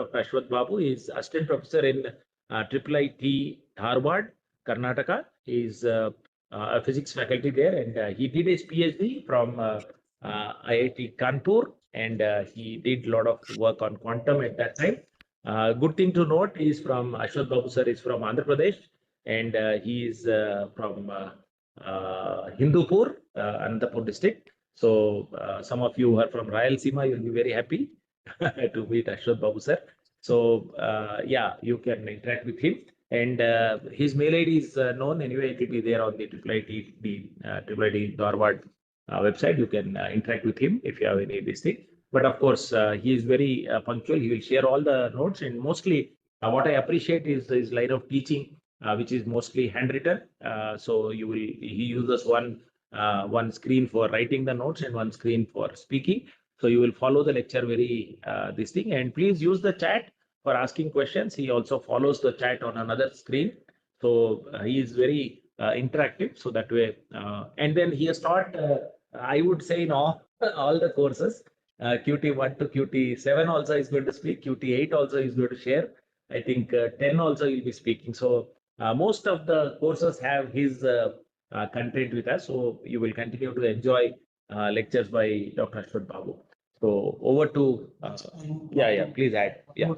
Dr. Ashwath Babu. He is assistant professor in IIIT Harvard, Karnataka. He is a physics faculty there, and he did his PhD from IIT Kanpur, and he did a lot of work on quantum at that time. Good thing to note is from Ashwath Babu sir is from Andhra Pradesh, and he is from Hindupur, Anantapur district. So some of you who are from Rayalaseema, you'll be very happy to meet Ashwath Babu sir. So yeah, you can interact with him, and his mail ID is known anyway. It will be there on the IIIT Harvard website. You can interact with him if you have any of these things. But of course, he is very punctual. He will share all the notes, and mostly what I appreciate is his line of teaching, which is mostly handwritten. So he uses one screen for writing the notes and one screen for speaking. So you will follow the lecture very this thing, and please use the chat for asking questions. He also follows the chat on another screen. So he is very interactive. So that way, and then he has taught, I would say, in all the courses. QT1 to QT7 also is going to speak. QT8 also is going to share. I think 10 also will be speaking. So most of the courses have his content with us. So you will continue to enjoy lectures by Dr. Ashwath Babu. So over to, yeah, please add. Yeah.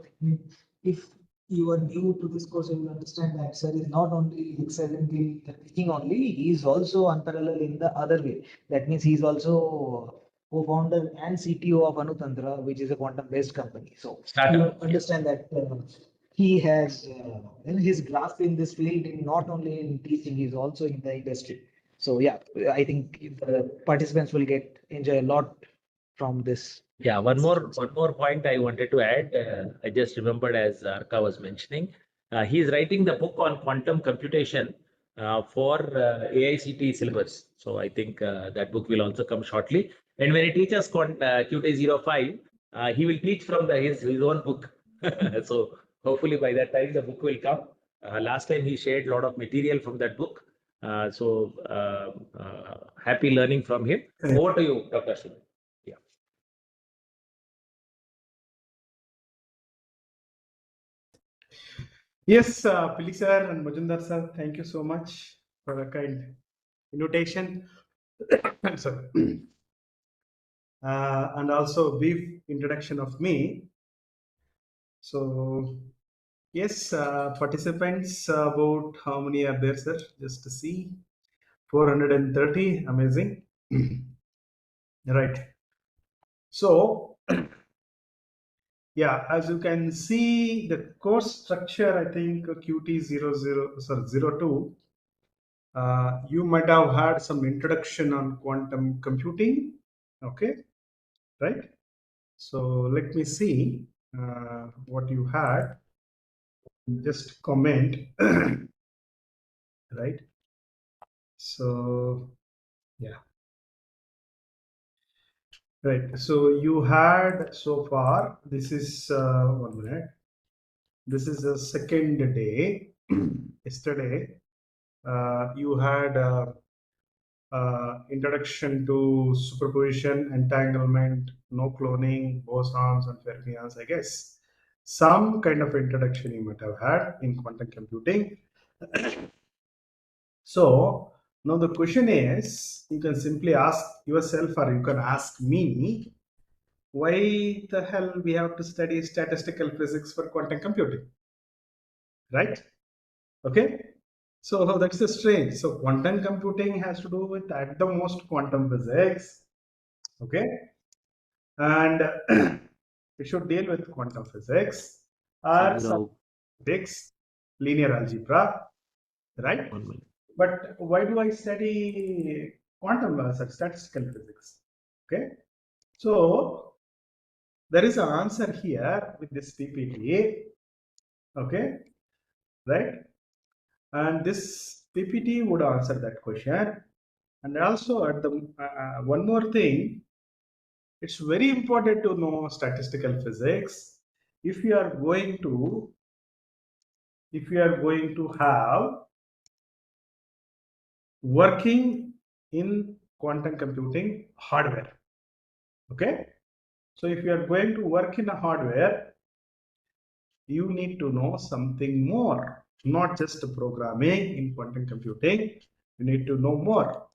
If you are new to this course, you will understand that sir is not only excellent in the teaching only, he is also unparalleled in the other way. That means he is also co-founder and CTO of Anutantra, which is a quantum-based company. So you understand that he has his grasp in this field, in not only in teaching, he's also in the industry. So yeah, I think the participants will enjoy a lot from this. Yeah, one more point I wanted to add. I just remembered as Arka was mentioning, he is writing the book on quantum computation for AICT syllabus. So I think that book will also come shortly. And when he teaches QT05, he will teach from his own book. So hopefully by that time the book will come. Last time he shared a lot of material from that book. So happy learning from him. Over to you, Dr. Ashwin. Yes, Pili sir and Majumdar sir, thank you so much for the kind invitation. Sorry. And also brief introduction of me. So yes, participants, about how many are there, sir? Just to see, 430, amazing. Right. So yeah, as you can see, the course structure, I think QT02, you might have had some introduction on quantum computing. Okay, right? So let me see what you had. Just comment. Right? So yeah. Right. So you had so far, this is 1 minute. This is the second day. Yesterday, you had introduction to superposition, entanglement, no cloning, bosons and fermions, I guess. Some kind of introduction you might have had in quantum computing. So now the question is, you can simply ask yourself or you can ask me, why the hell we have to study statistical physics for quantum computing? Right? Okay. So that's the strange. So quantum computing has to do with at the most quantum physics. Okay. And it should deal with quantum physics or some physics, linear algebra, right? But why do I study quantum statistical physics? Okay. So there is an answer here with this PPT. Okay. Right. And this PPT would answer that question. And also at the one more thing, it's very important to know statistical physics if you are going to have working in quantum computing hardware. Okay, so if you are going to work in a hardware, you need to know something more, not just programming in quantum computing. You need to know more.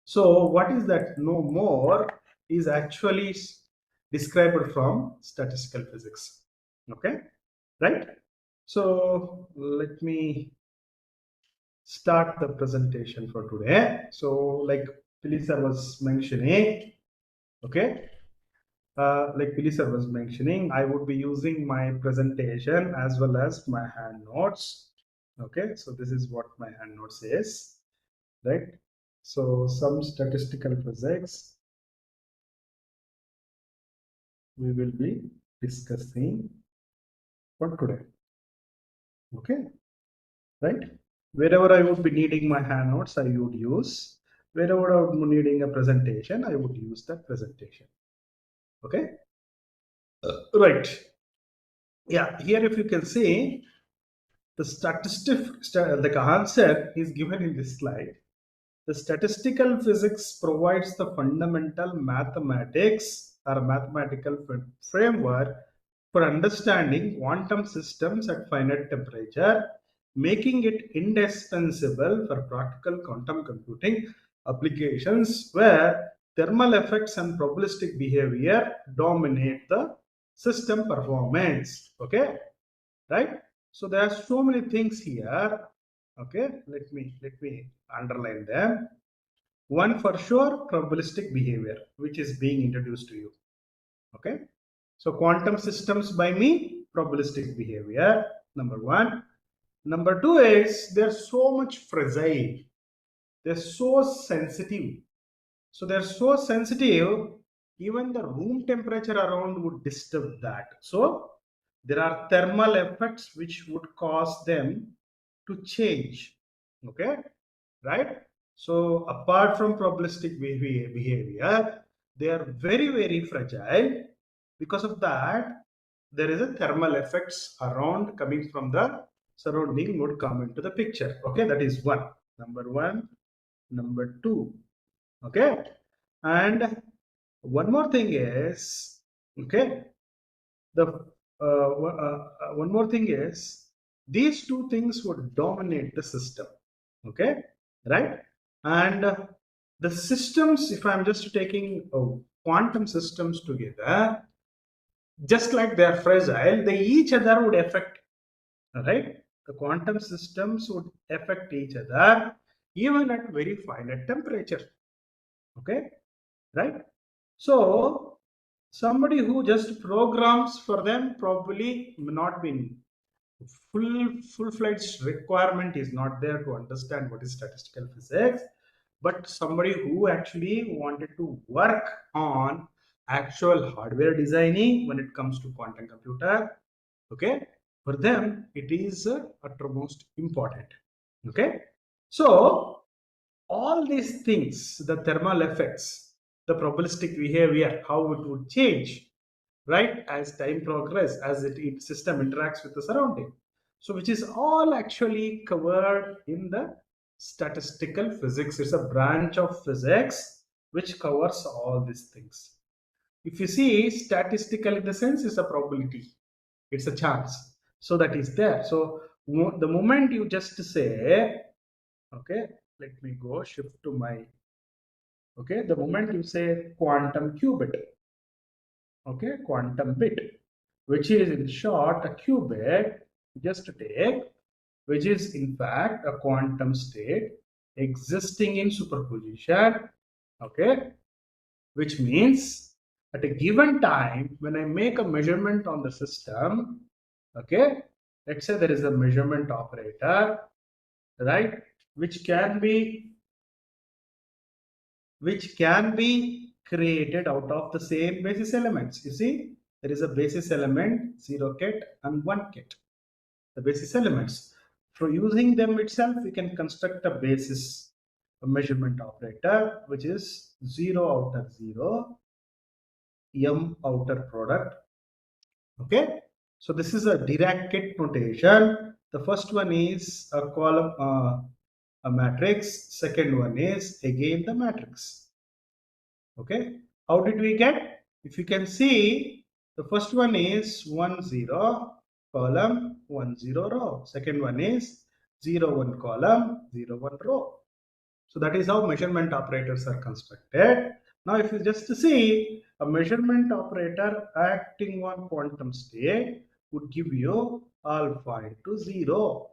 So what is that know more is actually described from statistical physics. Okay, right? So let me start the presentation for today. So like Philly sir was mentioning, okay, like Philly sir was mentioning, I would be using my presentation as well as my hand notes. Okay, so this is what my hand notes is, right? So some statistical physics we will be discussing for today. Okay, right? Wherever I would be needing my hand notes, I would use. Wherever I would be needing a presentation, I would use that presentation. Okay, right. Yeah, here if you can see, the the answer is given in this slide. The statistical physics provides the fundamental mathematics or mathematical framework for understanding quantum systems at finite temperature, making it indispensable for practical quantum computing applications where thermal effects and probabilistic behavior dominate the system performance. Okay, right? So there are so many things here. Okay, let me underline them. One for sure, probabilistic behavior, which is being introduced to you. Okay, so quantum systems by me, probabilistic behavior, number one. Number two is they're so much fragile, they're so sensitive. So they're so sensitive, even the room temperature around would disturb that. So there are thermal effects which would cause them to change. Okay, right? So apart from probabilistic behavior, they are very, very fragile. Because of that, there is a thermal effects around coming from the surrounding would come into the picture. Okay, that is one. Number one. Number two. Okay, and one more thing is, okay, the one more thing is these two things would dominate the system. Okay, right? And the systems, if I'm just taking quantum systems together, just like they are fragile, they each other would affect, right? The quantum systems would affect each other even at very finite temperature. Okay, right? So somebody who just programs for them probably may not be full-fledged requirement is not there to understand what is statistical physics, but somebody who actually wanted to work on actual hardware designing when it comes to quantum computer, okay, for them it is uttermost important. Okay, so all these things, the thermal effects, the probabilistic behavior, how it would change, right, as time progress, as it system interacts with the surrounding. So which is all actually covered in the statistical physics. It's a branch of physics which covers all these things. If you see, statistical in the sense is a probability, it's a chance, so that is there. So the moment you just say, okay, let me go shift to my, okay, the moment you say quantum qubit, okay, quantum bit, which is in short a qubit, just take, which is in fact a quantum state existing in superposition. Okay, which means at a given time when I make a measurement on the system, okay, let's say there is a measurement operator, right, which can be created out of the same basis elements. You see, there is a basis element 0 ket and 1 ket, the basis elements. For using them itself, we can construct a basis a measurement operator, which is 0 outer 0, m outer product. Okay, so this is a Dirac notation. The first one is a column, a matrix. Second one is again the matrix. Okay, how did we get? If you can see, the first one is 1 0, column, 1 0 row. Second one is 0 1 column, 0 1 row. So that is how measurement operators are constructed. Now if you just see a measurement operator acting on quantum state would give you alpha into 0.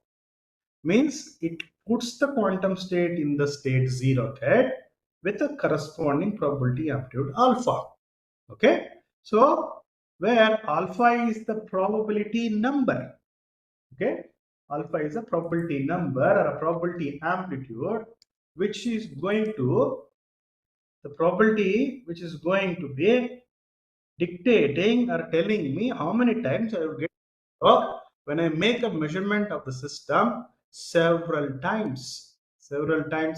Means it puts the quantum state in the state 0 tet with a corresponding probability amplitude alpha. Okay. So where alpha is the probability number. Okay. Alpha is a probability number or a probability amplitude which is going to be dictating or telling me how many times I will get. So when I make a measurement of the system several times in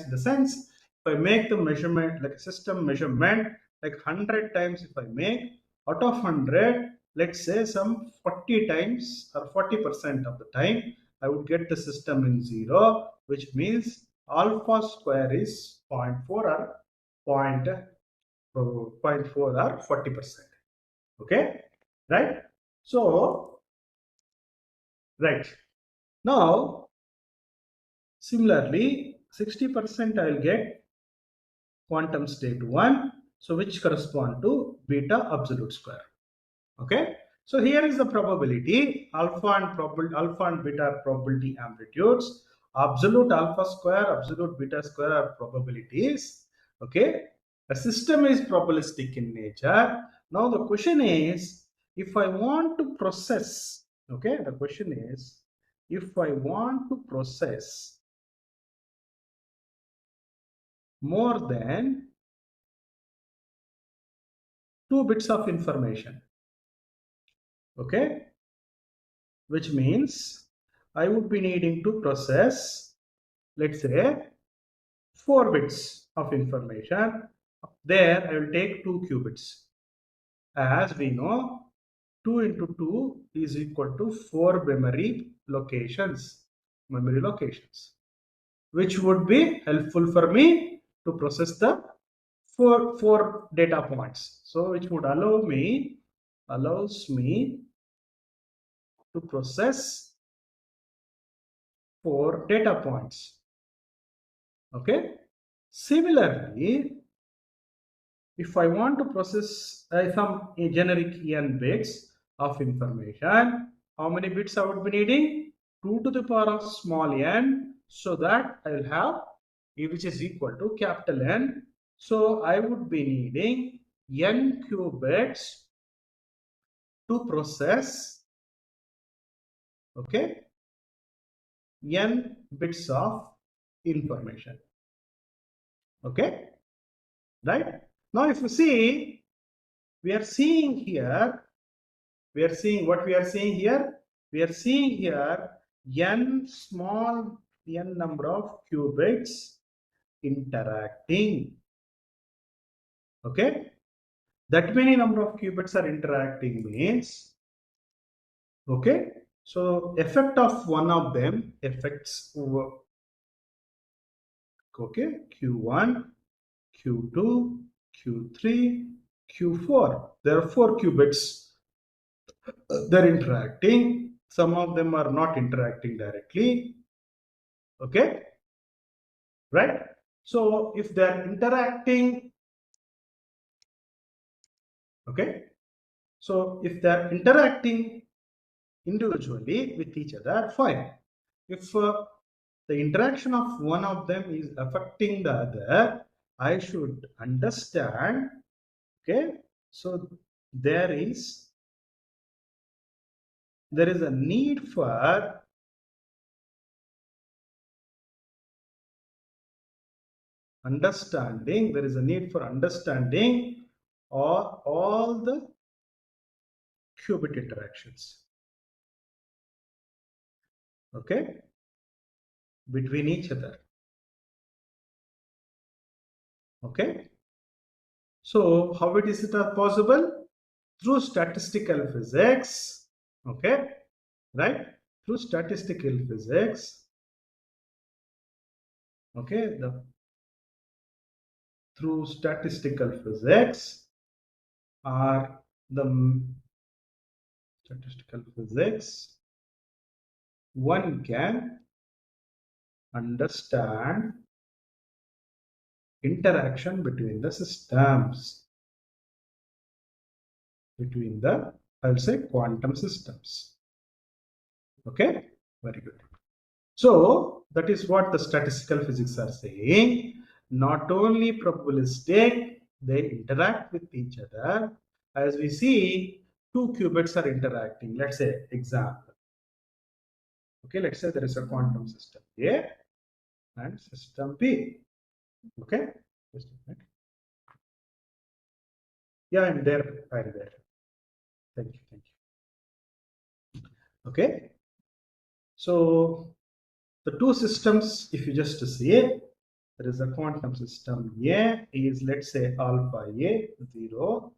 the sense, if I make the measurement like a system measurement like 100 times, if I make out of 100, let's say some 40 times or 40% of the time, I would get the system in 0, which means alpha square is 0.4 or 0.4 or 40%. Okay, right? So, right now, similarly, 60% I will get quantum state 1, so which correspond to beta absolute square. Okay, so here is the probability alpha and beta are probability amplitudes, absolute alpha square, absolute beta square are probabilities. Okay, a system is probabilistic in nature. Now the question is, if I want to process, okay, the question is, if I want to process more than 2 bits of information, okay, which means I would be needing to process, let's say, 4 bits of information. There I will take 2 qubits. As we know, 2 into 2 is equal to 4 memory locations, which would be helpful for me to process the four data points. So which would allows me to process 4 data points. Okay. Similarly, if I want to process some generic n bits of information, how many bits I would be needing? 2 to the power of small n, so that I will have which is equal to capital N. So I would be needing n qubits to process, okay, n bits of information. Okay, right? Now if you see, we are seeing here, we are seeing what we are seeing here. We are seeing here n number of qubits interacting. Okay, that many number of qubits are interacting means, okay, so effect of one of them affects over, okay, q1, q2, q3, q4. There are 4 qubits. They're interacting. Some of them are not interacting directly. Okay, right? So if they're interacting, okay, so if they're interacting individually with each other, fine. If the interaction of one of them is affecting the other, I should understand, okay, so there is a need for understanding, all the qubit interactions, okay, between each other. Okay, so how it is possible? Through statistical physics. Okay, right? Through statistical physics. Okay, through statistical physics or the statistical physics one can understand interaction between the systems, between the, I'll say, quantum systems. Okay, very good. So that is what the statistical physics are saying. Not only probabilistic, they interact with each other. As we see, two qubits are interacting. Let's say example. Okay, let's say there is a quantum system A and system B. Okay, just a minute. Yeah, I'm there. I'm there. Thank you. Thank you. Okay. So the two systems, if you just see it, there is a quantum system. A is, let's say, alpha A 0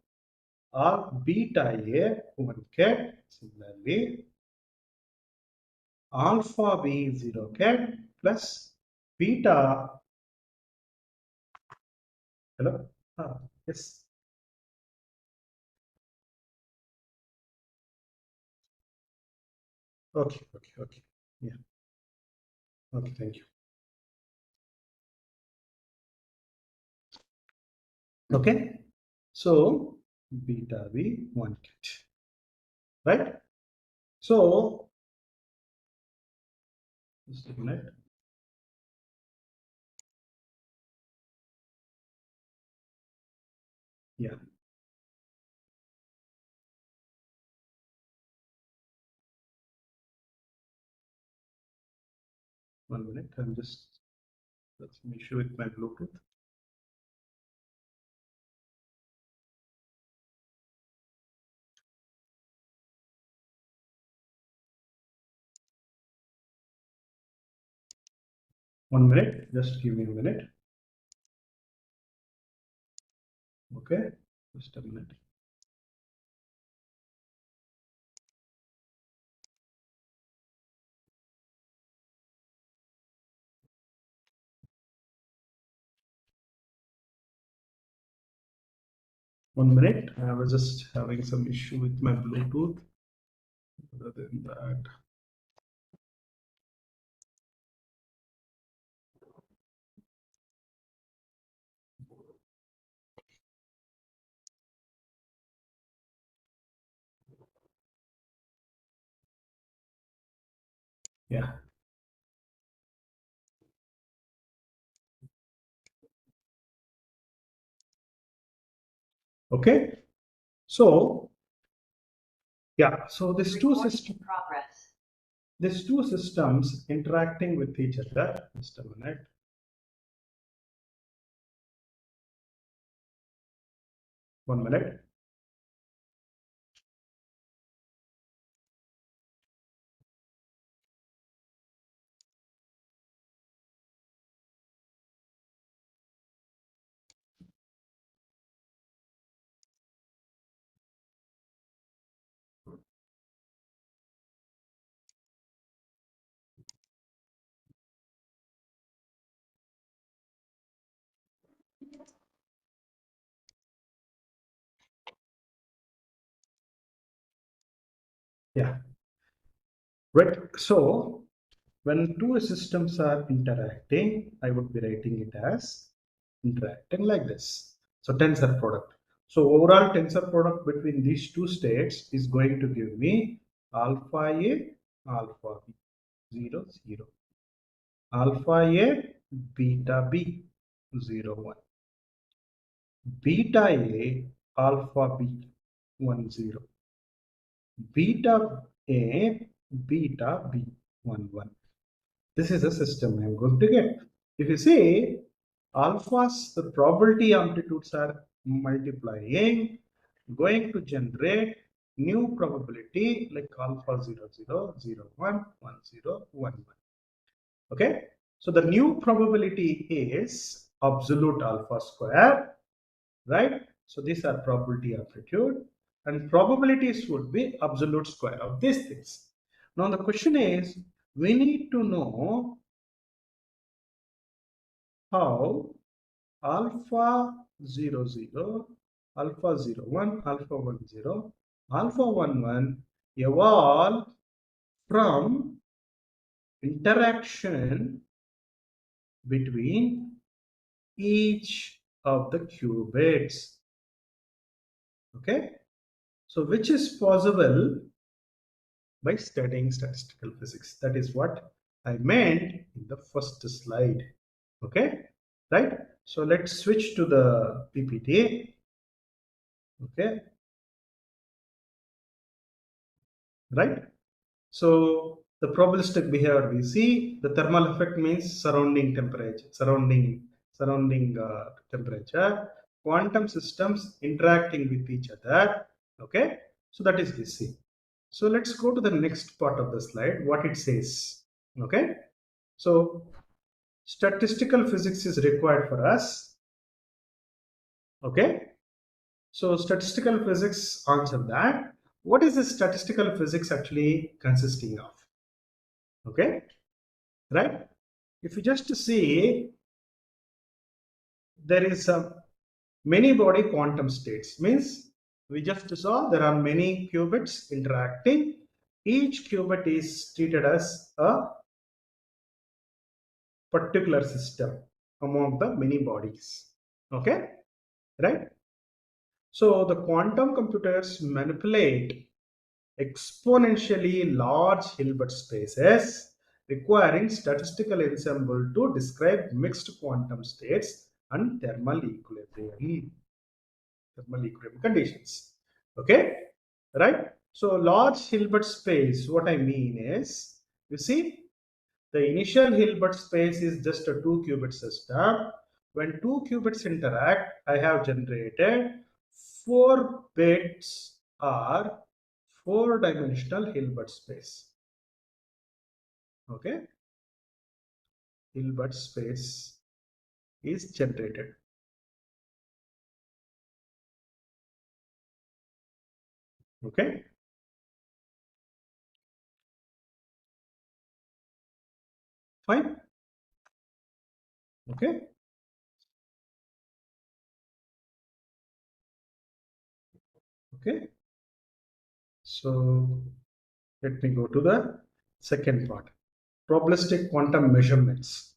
or beta A 1 ket. Similarly, alpha B 0 ket plus beta. Hello? Yes. Okay. Yeah. Okay. Thank you. Okay. So beta B 1 ket. Right? So just a minute. Yeah. One minute. I'm just, that's an issue with my Bluetooth. One minute. Just give me a minute. Okay. Just a minute. One minute. I was just having some issue with my Bluetooth. Other than that. Yeah. Okay. So yeah. So these two systems interacting with each other. Just a minute. One minute. Yeah. Right. So when two systems are interacting, I would be writing it as interacting like this. So tensor product. So overall tensor product between these two states is going to give me alpha A, alpha B, 0, 0. Alpha A, beta B, 0, 1. Beta A, alpha B, 1, 0. Beta A, beta B, 1, 1. This is a system I'm going to get. If you see alphas, the probability amplitudes are multiplying, going to generate new probability like alpha 0, 0, 0, 1, 1, 0, 1, 1. Okay. So the new probability is absolute alpha square, right? So these are probability amplitude and probabilities would be absolute square of these things. Now the question is, we need to know how alpha 0, 0, alpha 0, 1, alpha 1, 0, alpha 1, 1 evolve from interaction between each of the qubits. Okay, so which is possible by studying statistical physics. That is what I meant in the first slide. Okay, right? So let's switch to the PPT. Okay, right? So the probabilistic behavior we see, the thermal effect means surrounding temperature, surrounding temperature, quantum systems interacting with each other. Okay, so that is we see. So let's go to the next part of the slide, what it says. Okay, so statistical physics is required for us. Okay, so statistical physics answer that. What is the statistical physics actually consisting of? Okay, right? If you just see, there is a many body quantum states, means we just saw there are many qubits interacting. Each qubit is treated as a particular system among the many bodies. Okay, right? So the quantum computers manipulate exponentially large Hilbert spaces requiring statistical ensemble to describe mixed quantum states and thermal equilibrium conditions. Okay, right? So large Hilbert space, what I mean is, you see, the initial Hilbert space is just a 2 qubit system. When 2 qubits interact, I have generated 4 bits or 4-dimensional Hilbert space. Okay, Hilbert space is generated. Okay, fine. Okay, okay. So let me go to the second part. Probabilistic quantum measurements.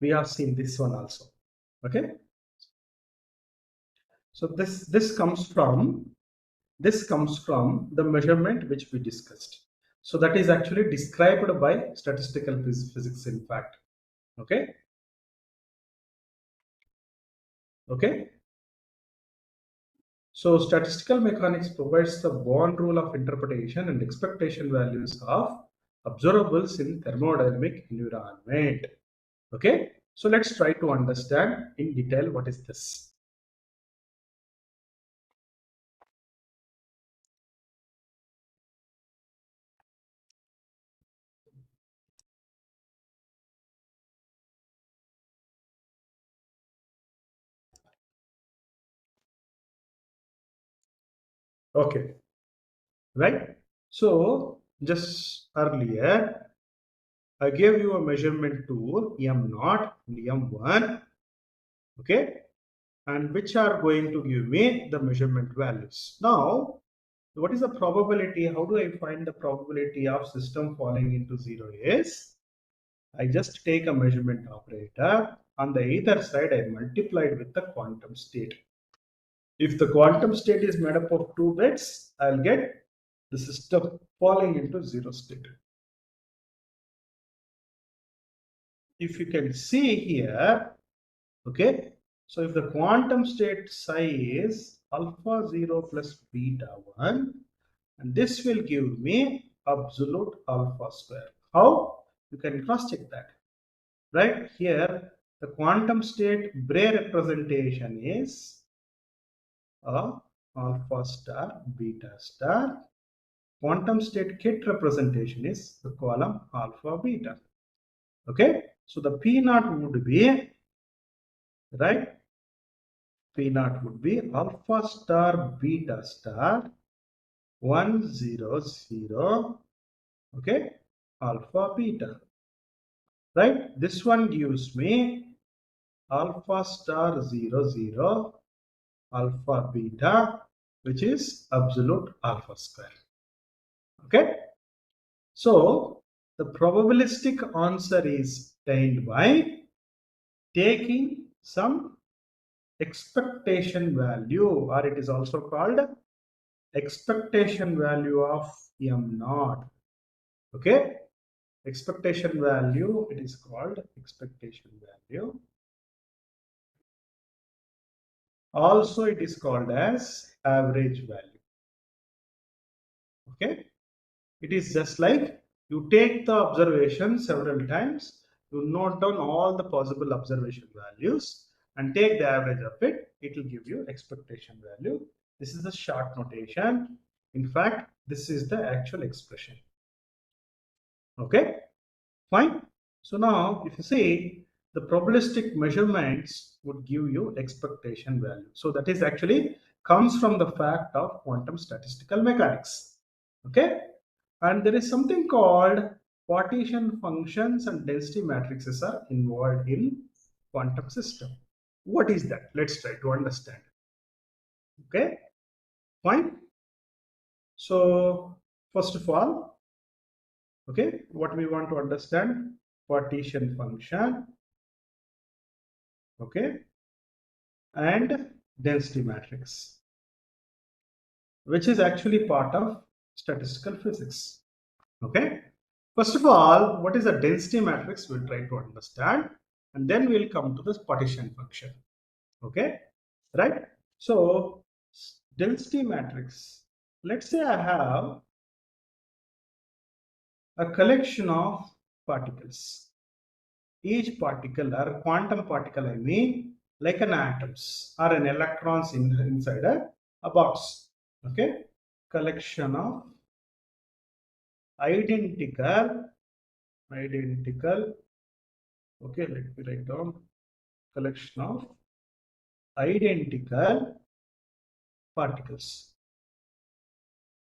We have seen this one also. Okay. So this comes from the measurement which we discussed. So that is actually described by statistical physics, in fact. Okay. Okay. So statistical mechanics provides the Born rule of interpretation and expectation values of observables in thermodynamic environment. Okay. So let's try to understand in detail what is this. Okay, right? So just earlier, I gave you a measurement tool M0 and M1, okay, and which are going to give me the measurement values. Now, what is the probability? How do I find the probability of system falling into zero? Is I just take a measurement operator. On the either side, I multiply it with the quantum state. If the quantum state is made up of 2 bits, I'll get the system falling into zero state. If you can see here, okay, so if the quantum state psi is alpha 0 plus beta 1, and this will give me absolute alpha square. How? You can cross check that. Right here, the quantum state Bray representation is alpha star beta star. Quantum state kit representation is the column alpha beta. Okay, so the P naught would be, right, P naught would be alpha star beta star 1 0 0, okay, alpha beta, right? This one gives me alpha star 0 0 alpha beta, which is absolute alpha square. Okay, so The probabilistic answer is obtained by taking some expectation value, or it is also called expectation value of m naught. Okay, expectation value, it is called expectation value. Also, it is called as average value. Okay, it is just like you take the observation several times, you note down all the possible observation values and take the average of it. It will give you expectation value. This is a short notation. In fact, this is the actual expression. Okay, fine. So now if you see, the probabilistic measurements would give you expectation value. So that is actually comes from the fact of quantum statistical mechanics. Okay, and there is something called partition functions and density matrices are involved in quantum system. What is that? Let's try to understand. Okay, fine. So first of all, okay, what we want to understand, partition function, okay, and density matrix, which is actually part of statistical physics. Okay, first of all, what is a density matrix? We'll try to understand, and then we'll come to this partition function. Okay, right? So density matrix, let's say I have a collection of particles. Each particle, or quantum particle I mean, like an atoms or an electrons inside a box. Okay, collection of identical, okay, let me write down, collection of identical particles.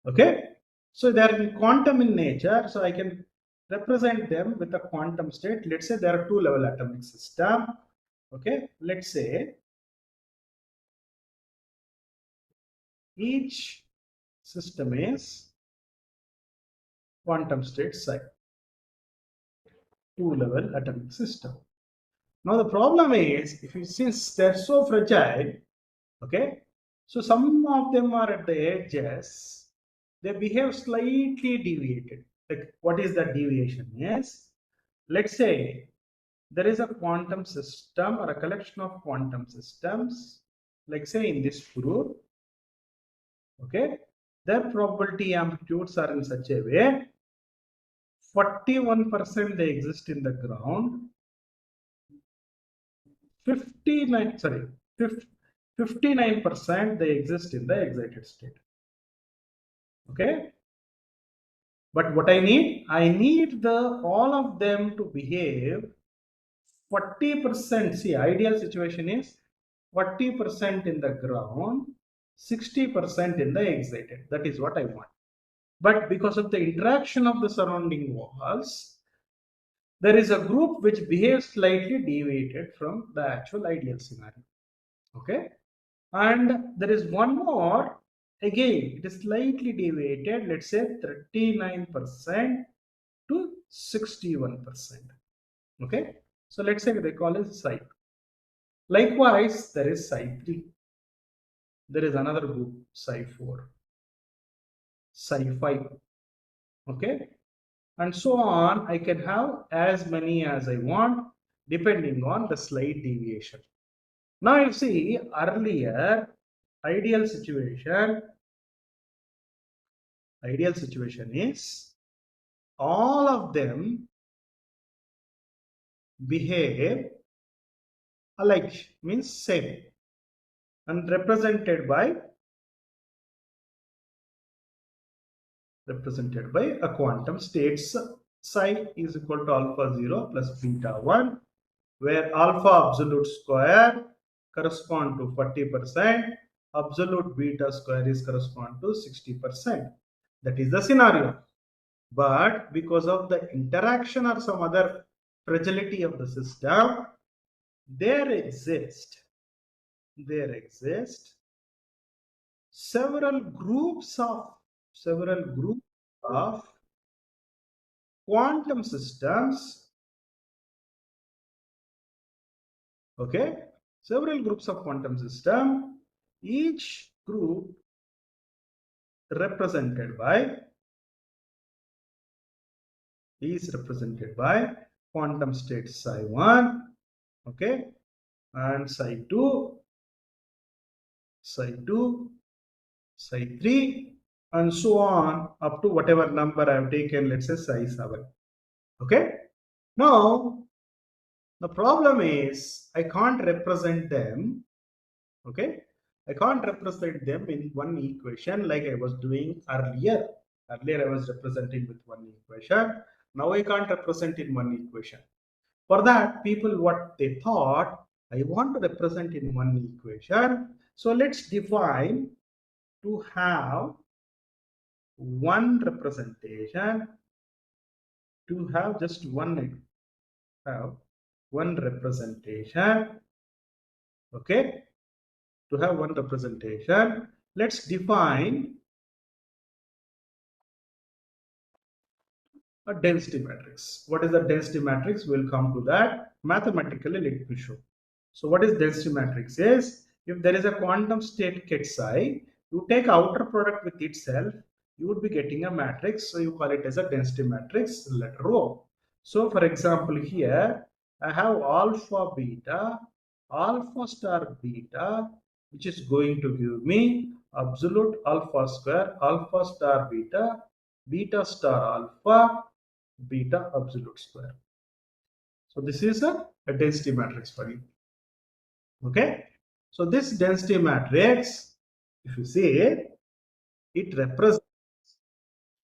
Okay, so they are in quantum in nature, so I can represent them with a quantum state. Let's say there are two level atomic system. Okay, let's say each system is quantum state psi, two level atomic system. Now the problem is, if you, since they're so fragile, okay, so some of them are at the edges, they behave slightly deviated. Like what is the deviation? Yes, let's say there is a quantum system or a collection of quantum systems, like say in this group, okay, their probability amplitudes are in such a way 41% they exist in the ground, 59% they exist in the excited state. Okay, but what I need the all of them to behave 40%. See, ideal situation is 40% in the ground, 60% in the excited. That is what I want. But because of the interaction of the surrounding walls, there is a group which behaves slightly deviated from the actual ideal scenario. Okay, and there is one more, again it is slightly deviated, let's say 39% to 61%. Okay, so let's say they call it psi. Likewise, there is psi 3, there is another group psi 4, psi 5. Okay, and so on. I can have as many as I want depending on the slight deviation. Now you see, earlier ideal situation is all of them behave alike, means same, and represented by a quantum state. Psi is equal to alpha 0 plus beta 1, where alpha absolute square correspond to 40%, absolute beta square is correspond to 60%. That is the scenario. But because of the interaction or some other fragility of the system, there exist several groups of quantum systems, okay, several groups of quantum system, each group represented by is represented by quantum state psi 1, okay, and psi 2, psi 2, psi 3, and so on up to whatever number I have taken, let's say psi 7. Okay. Now, the problem is I can't represent them. Okay. I can't represent them in one equation like I was doing earlier. Earlier I was representing with one equation. Now I can't represent in one equation. For that, people what they thought, I want to represent in one equation. So let's define to have one representation, to have just one, have one representation, okay, to have one representation. Let's define a density matrix. What is the density matrix? We'll come to that mathematically. Let me show. So what is density matrix is, if there is a quantum state ket psi, you take outer product with itself, you would be getting a matrix. So you call it as a density matrix, letter O. So for example, here I have alpha beta, alpha star beta, which is going to give me absolute alpha square, alpha star beta, beta star alpha, beta absolute square. So this is a density matrix for you. Okay. So this density matrix, if you see it, it represents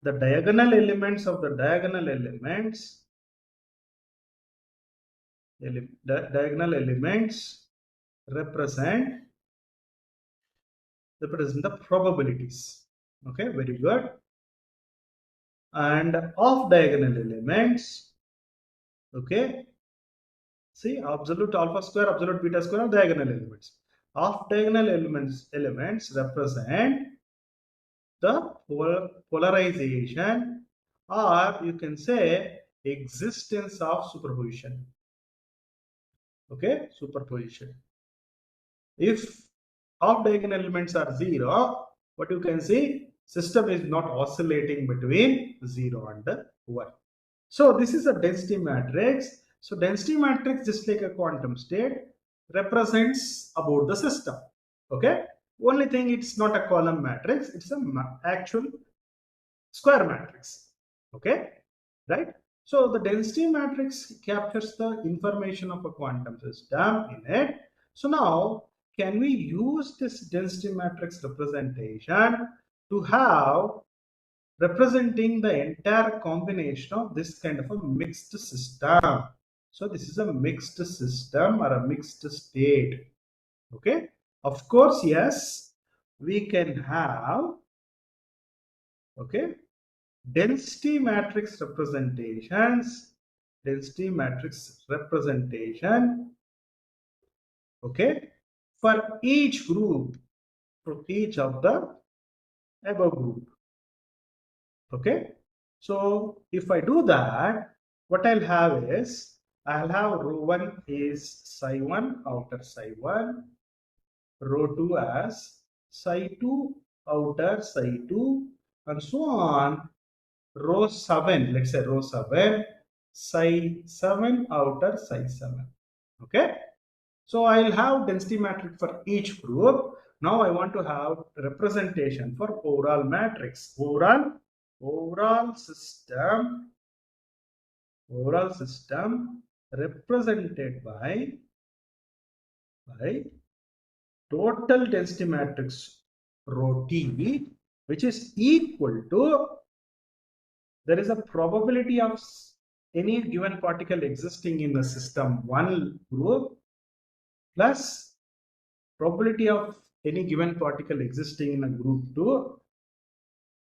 the diagonal elements of the diagonal elements. Diagonal elements represent the probabilities. Okay, very good. And off diagonal elements, okay, see, absolute alpha square, absolute beta square are diagonal elements. Off diagonal elements represent the polarization, or you can say existence of superposition. Okay, superposition. If off diagonal elements are 0, what you can see, system is not oscillating between 0 and 1. So this is a density matrix. So density matrix, just like a quantum state, represents about the system. Okay. Only thing, it's not a column matrix, it's an actual square matrix. Okay. Right. So the density matrix captures the information of a quantum system in it. So now, can we use this density matrix representation to have representing the entire combination of this kind of a mixed system? So this is a mixed system or a mixed state. Okay. Of course, yes, we can have, okay, density matrix representations, density matrix representation, okay, for each group, for each of the above group. Okay. So if I do that, what I'll have is, I'll have row 1 is psi 1 outer psi 1, row 2 as psi 2 outer psi 2, and so on. Row 7, let's say row 7, psi 7 outer psi 7. Okay. So I'll have density matrix for each group. Now I want to have representation for overall matrix, overall system represented by total density matrix rho T, which is equal to, there is a probability of any given particle existing in the system 1 group plus probability of any given particle existing in a group 2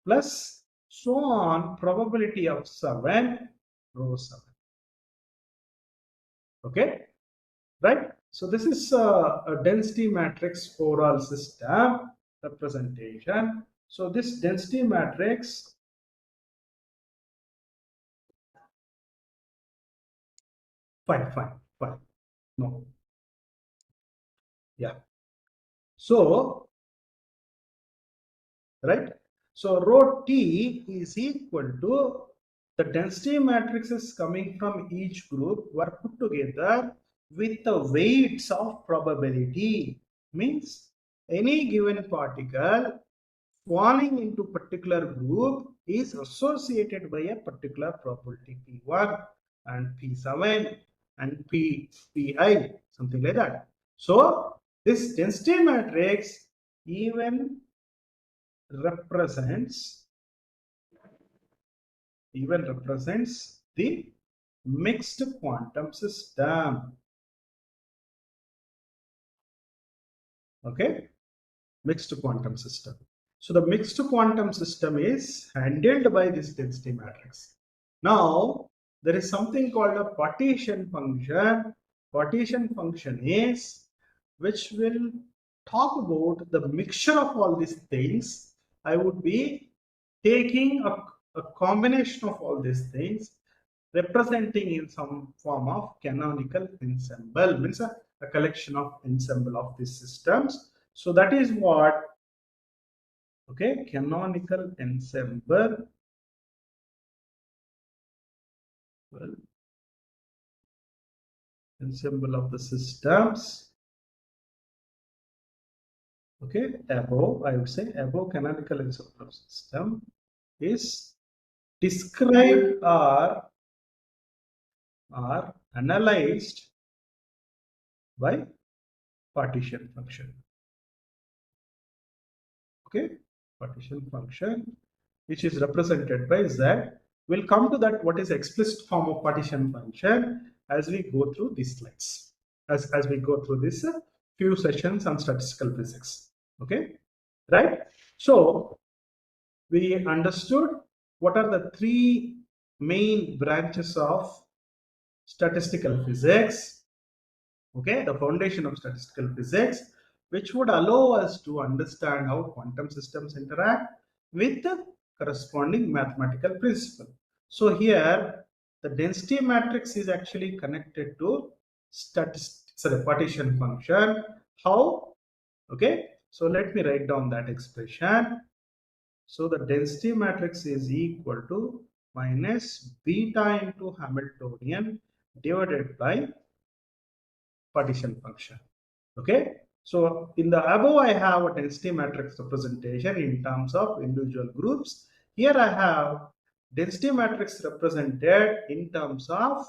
plus so on probability of 7 row 7. Okay, right? So this is a density matrix overall system representation. So this density matrix Fine. No. Yeah. So, right? So rho T is equal to the density matrices coming from each group were put together with the weights of probability. Means any given particle falling into particular group is associated by a particular probability P1 and P7 and Pi, something like that. So this density matrix even represents the mixed quantum system. Okay, mixed quantum system. So the mixed quantum system is handled by this density matrix. Now there is something called a partition function. Partition function is which will talk about the mixture of all these things. I would be taking a combination of all these things representing in some form of canonical ensemble, means a collection of ensemble of these systems. So that is what, okay, canonical ensemble, well, ensemble of the systems, okay, above, I would say above canonical ensemble of system is described or analyzed by partition function. Okay, partition function which is represented by Z. We'll come to that what is explicit form of partition function as we go through these slides, as we go through this few sessions on statistical physics. Okay, right? So we understood what are the three main branches of statistical physics. Okay, the foundation of statistical physics, which would allow us to understand how quantum systems interact with the corresponding mathematical principle. So here the density matrix is actually connected to partition function. How? Okay, so let me write down that expression. So the density matrix is equal to minus beta into Hamiltonian divided by partition function. Okay, so in the above I have a density matrix representation in terms of individual groups. Here I have density matrix represented in terms of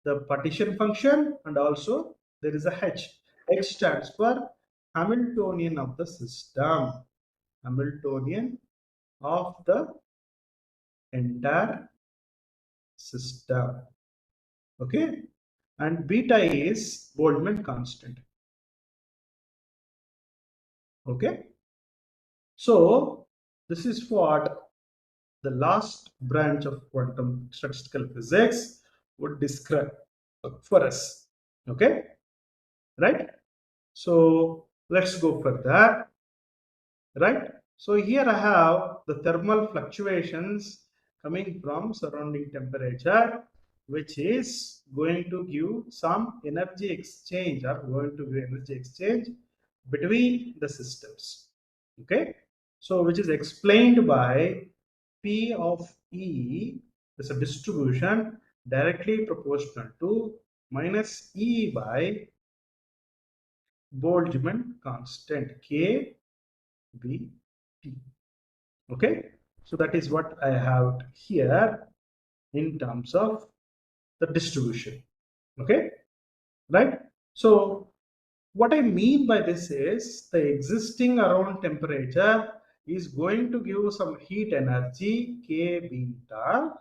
the partition function, and also there is a H stands for Hamiltonian of the system, Hamiltonian of the entire system. Okay, and beta is Boltzmann constant. Okay, so this is what the last branch of quantum statistical physics would describe for us. Okay, right? So let's go further. Right? So here I have the thermal fluctuations coming from surrounding temperature, which is going to give some energy exchange or going to give energy exchange between the systems. Okay, so which is explained by P of E is a distribution directly proportional to minus E by Boltzmann constant K B T. Okay, so that is what I have here in terms of the distribution. Okay, right? So what I mean by this is the existing around temperature is going to give some heat energy K beta,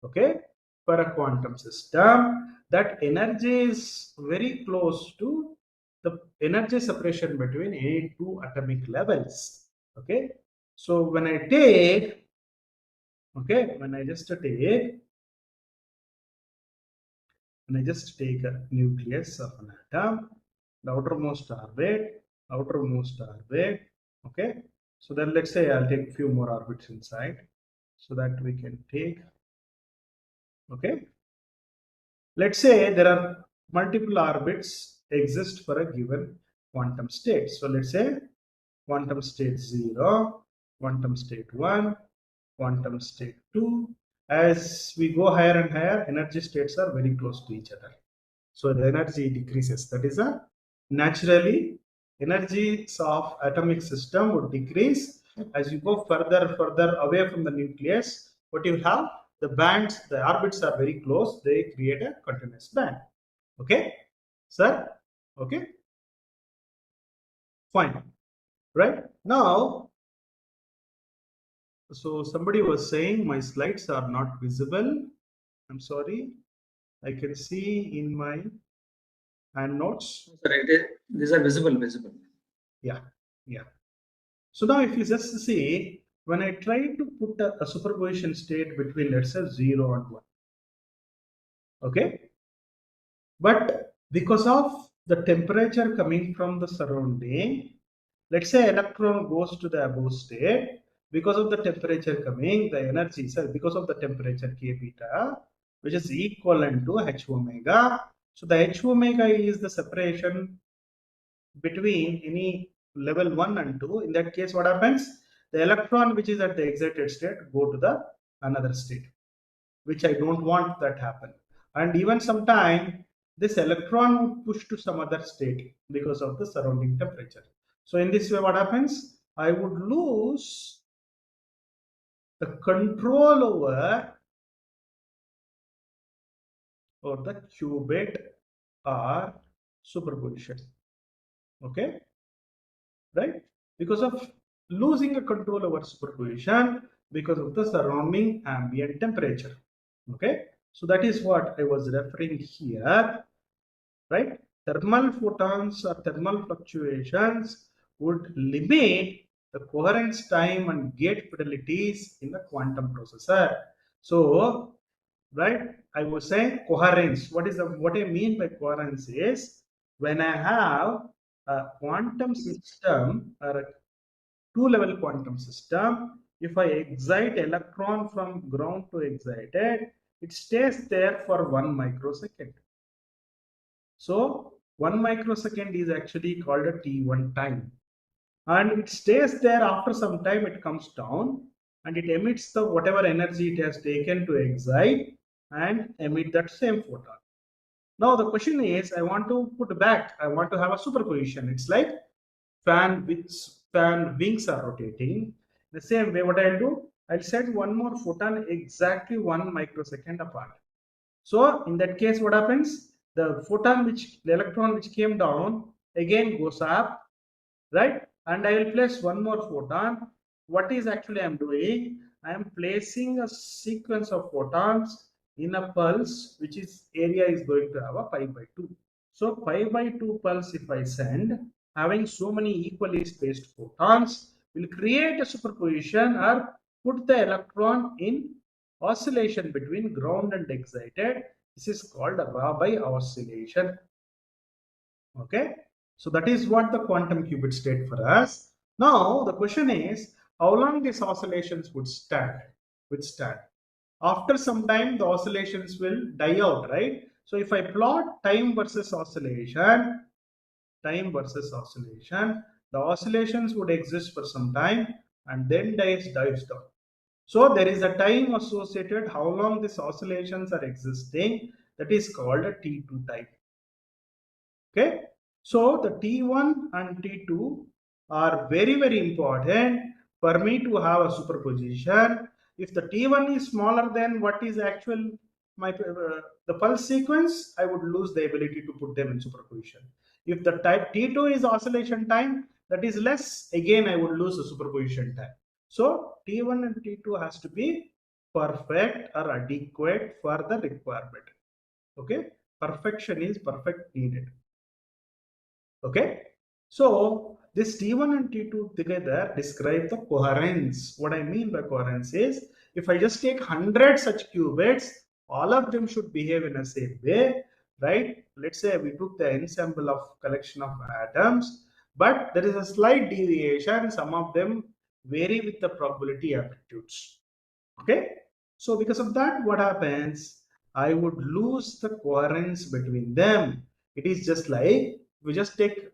okay, for a quantum system. That energy is very close to the energy separation between any two atomic levels. Okay, so when I take, okay, when I just take a nucleus of an atom, the outermost orbit, okay, so then let's say I'll take a few more orbits inside so that we can take, okay, Let's say there are multiple orbits exist for a given quantum state. So let's say quantum state 0, quantum state 1, quantum state 2. As we go higher and higher, energy states are very close to each other. So the energy decreases. That is a naturally energies of atomic system would decrease as you go further away from the nucleus. What you have, the bands, the orbits are very close. They create a continuous band. Okay, sir. Okay, fine. Right now, so somebody was saying my slides are not visible. I'm sorry. I can see in my hand notes. Sir, these are visible. Yeah, yeah. So now if you just see, when I try to put a superposition state between, let's say, 0 and 1, okay? But because of the temperature coming from the surrounding, let's say electron goes to the above state, because of the temperature coming, the energy, because of the temperature K beta, which is equivalent to H omega. So the H omega is the separation between any level 1 and 2. In that case, what happens? The electron which is at the excited state go to the another state, which I don't want that happen. And even sometime this electron would push to some other state because of the surrounding temperature. So in this way, what happens? I would lose the control over the qubit or superposition. Okay, right? Because of losing a control over superposition because of the surrounding ambient temperature. Okay, so that is what I was referring here, right? Thermal photons or thermal fluctuations would limit the coherence time and gate fidelities in the quantum processor. So, right, I was saying coherence. What I mean by coherence is when I have a quantum system or a two-level quantum system, if I excite electron from ground to excited, it stays there for 1 microsecond. So 1 microsecond is actually called a T1 time. And it stays there. After some time it comes down and it emits the whatever energy it has taken to excite and emit that same photon. Now the question is, I want to put back, I want to have a superposition. It's like fan wings are rotating. The same way, what I'll do, I'll set one more photon exactly 1 microsecond apart. So in that case, what happens? The electron which came down again goes up, right? And I will place one more photon. What is actually I'm doing? I am placing a sequence of photons in a pulse, which is area is going to have a pi by 2. So pi by 2 pulse if I send, having so many equally spaced photons, will create a superposition or put the electron in oscillation between ground and excited. This is called a Rabi oscillation. Okay, so that is what the quantum qubit state for us. Now the question is, how long these oscillations would withstand? After some time, the oscillations will die out, right? So if I plot time versus oscillation, the oscillations would exist for some time and then dies down. So there is a time associated how long these oscillations are existing, that is called a T2 time. Okay, so the T1 and T2 are very important for me to have a superposition. If the T1 is smaller than what is actual the pulse sequence, I would lose the ability to put them in superposition. If the type T2 is oscillation time, that is less, again I would lose the superposition time. So T1 and T2 has to be perfect or adequate for the requirement. Okay, perfection is perfect needed. Okay, so this T1 and T2 together describe the coherence. What I mean by coherence is, if I just take 100 such qubits, all of them should behave in the same way, right? Let's say we took the ensemble of collection of atoms, but there is a slight deviation. Some of them vary with the probability amplitudes. Okay, so because of that, what happens? I would lose the coherence between them. It is just like we just take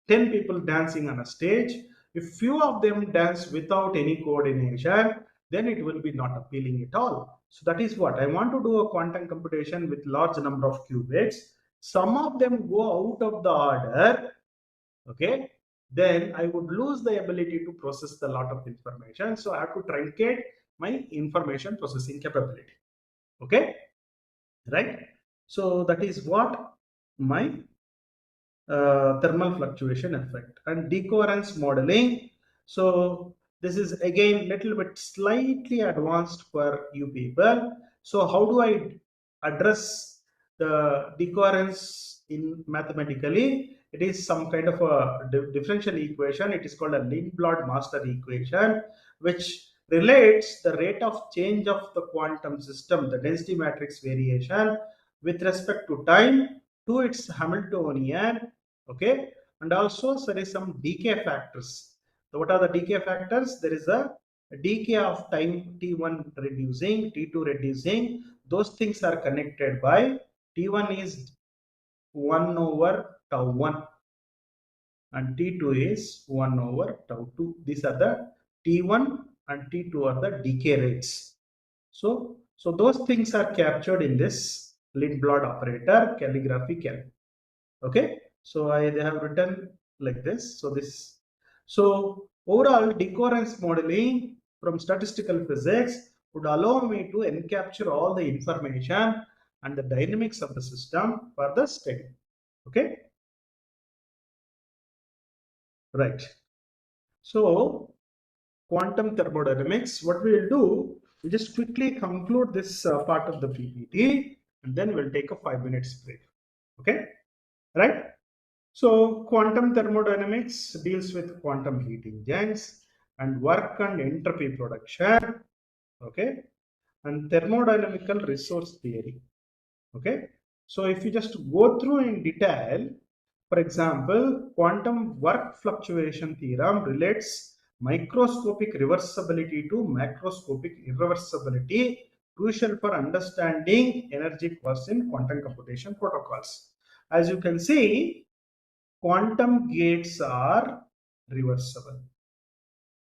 10 people dancing on a stage. If few of them dance without any coordination, then it will be not appealing at all. So that is what I want to do, a quantum computation with large number of qubits. Some of them go out of the order, okay, then I would lose the ability to process the lot of information. So I have to truncate my information processing capability. Okay, right? So that is what my thermal fluctuation effect and decoherence modeling. So this is again little bit slightly advanced for you people. So how do I address the decoherence in mathematically? It is some kind of a differential equation. It is called a Lindblad master equation, which relates the rate of change of the quantum system, the density matrix variation, with respect to time to its Hamiltonian. Okay, and also there is some decay factors. So what are the decay factors? There is a decay of time t1 reducing, t2 reducing. Those things are connected by t1 is 1 over tau 1 and t2 is 1 over tau 2. These are the t1 and t2 are the decay rates. So those things are captured in this Lindblad operator calligraphy calc. Okay, so they have written like this. So overall decoherence modeling from statistical physics would allow me to encapture all the information and the dynamics of the system for the study. Okay, right. So quantum thermodynamics, what we will do, we just quickly conclude this part of the PPT and then we'll take a 5 minutes break. Okay, right? So quantum thermodynamics deals with quantum heat engines and work and entropy production, okay, and thermodynamical resource theory, okay. So if you just go through in detail, for example, quantum work fluctuation theorem relates microscopic reversibility to macroscopic irreversibility, crucial for understanding energy costs in quantum computation protocols. As you can see, quantum gates are reversible.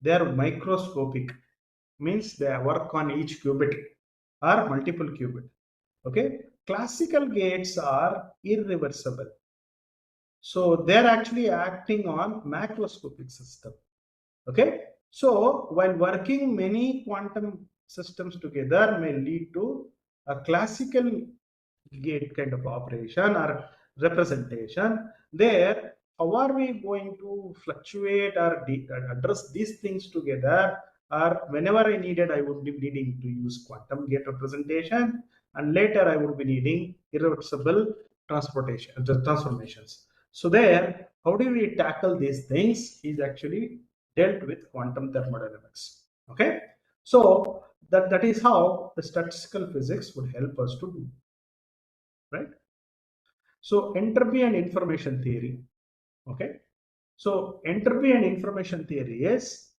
They are microscopic, means they work on each qubit or multiple qubit. Okay, classical gates are irreversible. So they're actually acting on macroscopic system. Okay, so while working many quantum systems together may lead to a classical gate kind of operation or representation. There, how are we going to fluctuate or address these things together? Or whenever I needed, I would be needing to use quantum gate representation, and later I would be needing irreversible transformations. So there, how do we tackle these things is actually dealt with quantum thermodynamics. Okay, so that is how the statistical physics would help us to do. Right? So entropy and information theory. Okay. So entropy and information theory is,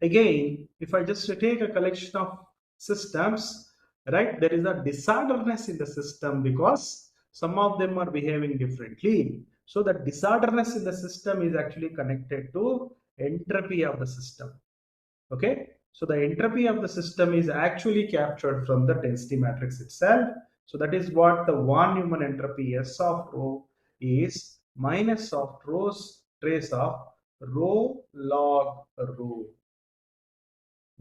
again, if I just take a collection of systems, right, there is a disorderness in the system because some of them are behaving differently. So the disorderness in the system is actually connected to entropy of the system. Okay, so the entropy of the system is actually captured from the density matrix itself. So that is what the von Neumann entropy S of rho is minus of rho's trace of rho log rho.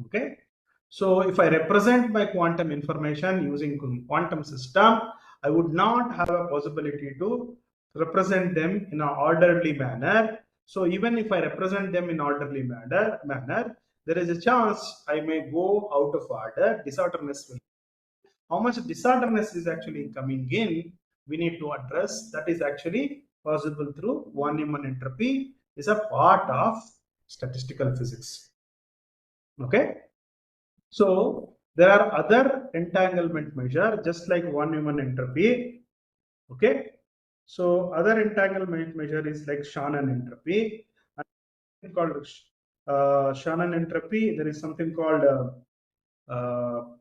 Okay, so if I represent my quantum information using quantum system, I would not have a possibility to represent them in an orderly manner. So even if I represent them in orderly manner, there is a chance I may go out of order. Disorderness will. How much disorderness is actually coming in, we need to address. That is actually possible through von Neumann entropy, is a part of statistical physics. Okay, so there are other entanglement measure just like von Neumann entropy. Okay, so other entanglement measure is like Shannon entropy. And called Shannon entropy. There is something called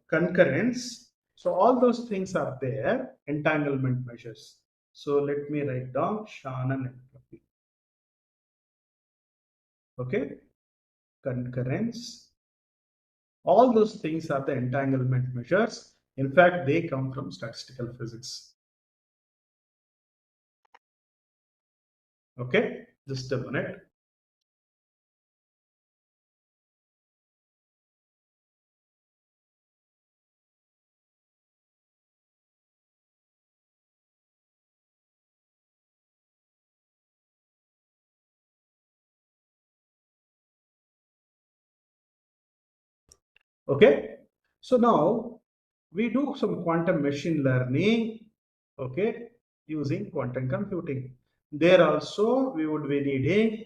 concurrence. So all those things are there, entanglement measures. So let me write down Shannon entropy. Okay, concurrence. All those things are the entanglement measures. In fact, they come from statistical physics. Okay, just a minute. Okay, so now we do some quantum machine learning, okay, using quantum computing. There also we would be needing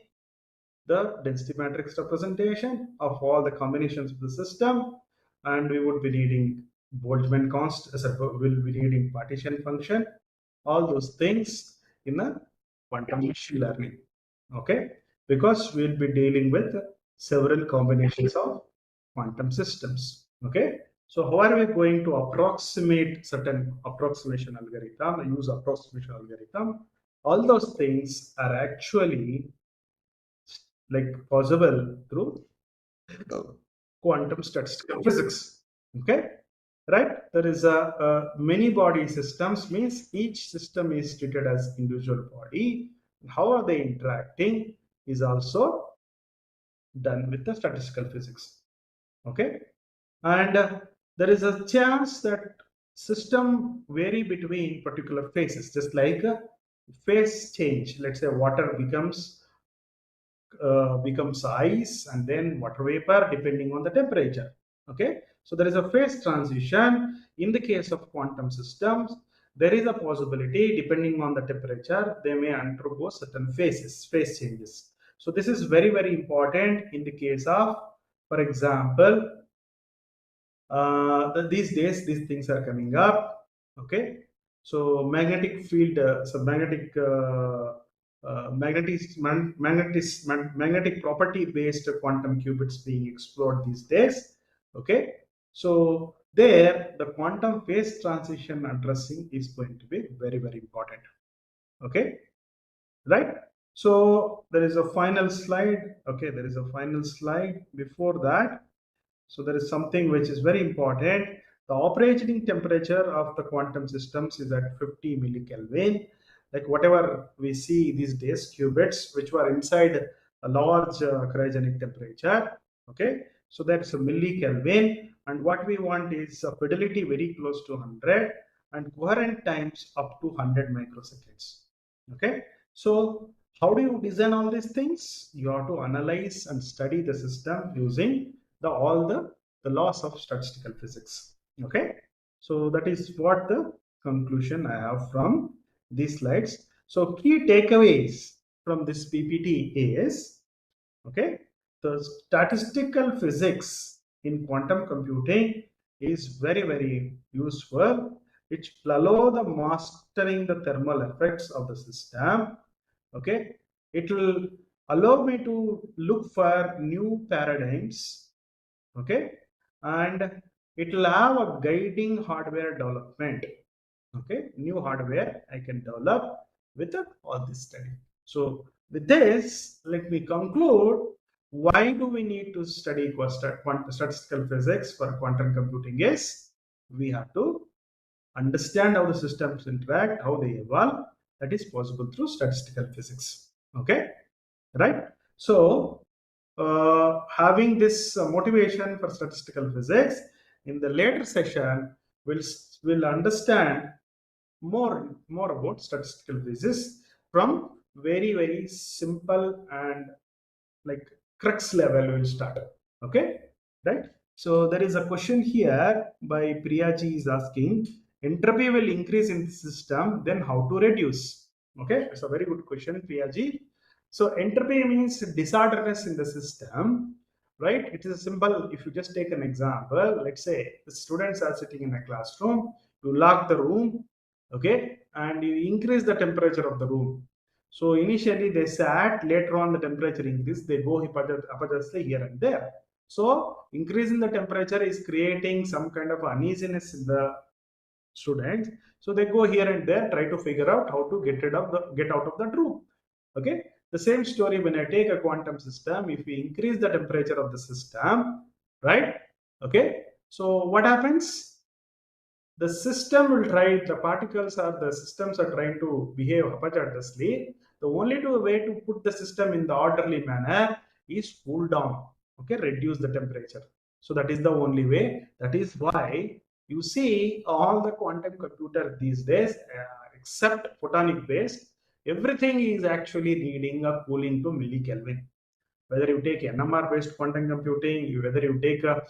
the density matrix representation of all the combinations of the system, and we would be needing Boltzmann constant, will be needing partition function, all those things in a quantum machine learning. Okay, because we'll be dealing with several combinations of quantum systems. Okay, so how are we going to approximate certain approximation algorithm, use approximation algorithm? All those things are actually like possible through quantum statistical physics. Okay, right? There is a many body systems, means each system is treated as individual body. How are they interacting is also done with the statistical physics. Okay, and there is a chance that system vary between particular phases, just like a phase change. Let's say water becomes ice and then water vapor depending on the temperature. Okay, so there is a phase transition. In the case of quantum systems, there is a possibility depending on the temperature they may undergo certain phase changes. So this is very important in the case of, for example, these days these things are coming up. Okay, so magnetic field, magnetic property based quantum qubits being explored these days. Okay, so there the quantum phase transition addressing is going to be very important. Okay, right? So there is a final slide. Okay, there is a final slide before that. So there is something which is very important. The operating temperature of the quantum systems is at 50 millikelvin. Like whatever we see these days, qubits which were inside a large cryogenic temperature. Okay, so that's a millikelvin, and what we want is a fidelity very close to 100 and coherent times up to 100 microseconds. Okay, so how do you design all these things? You have to analyze and study the system using all the laws of statistical physics. Okay, so that is what the conclusion I have from these slides. So key takeaways from this PPT is, okay, the statistical physics in quantum computing is very useful. It will allow the mastering the thermal effects of the system. Okay, it will allow me to look for new paradigms. Okay, and it will have a guiding hardware development. Okay, new hardware I can develop with all this study. So with this, let me conclude. Why do we need to study statistical physics for quantum computing? Is we have to understand how the systems interact, how they evolve. That is possible through statistical physics. Okay, right? So having this motivation for statistical physics, in the later session we'll understand more about statistical physics from very simple and like crux level we'll start. Okay, right? So there is a question here by Priyaji is asking, entropy will increase in the system, then how to reduce? Okay, it's a very good question, Priyaji. So entropy means disorderness in the system, right? It is a simple, if you just take an example, let's say the students are sitting in a classroom, you lock the room, okay, and you increase the temperature of the room. So initially they sat, later on the temperature increase, they go hypogeneously here and there. So increasing the temperature is creating some kind of uneasiness in the students. So they go here and there, try to figure out how to get out of the truth. Okay. The same story when I take a quantum system, if we increase the temperature of the system, right? Okay. So what happens? The system will try, the particles or the systems are trying to behave haphazardly. The only way to put the system in the orderly manner is cool down, okay, reduce the temperature. So that is the only way. That is why you see all the quantum computers these days, except photonic based, everything is actually needing a cooling to millikelvin. Whether you take NMR based quantum computing, whether you take a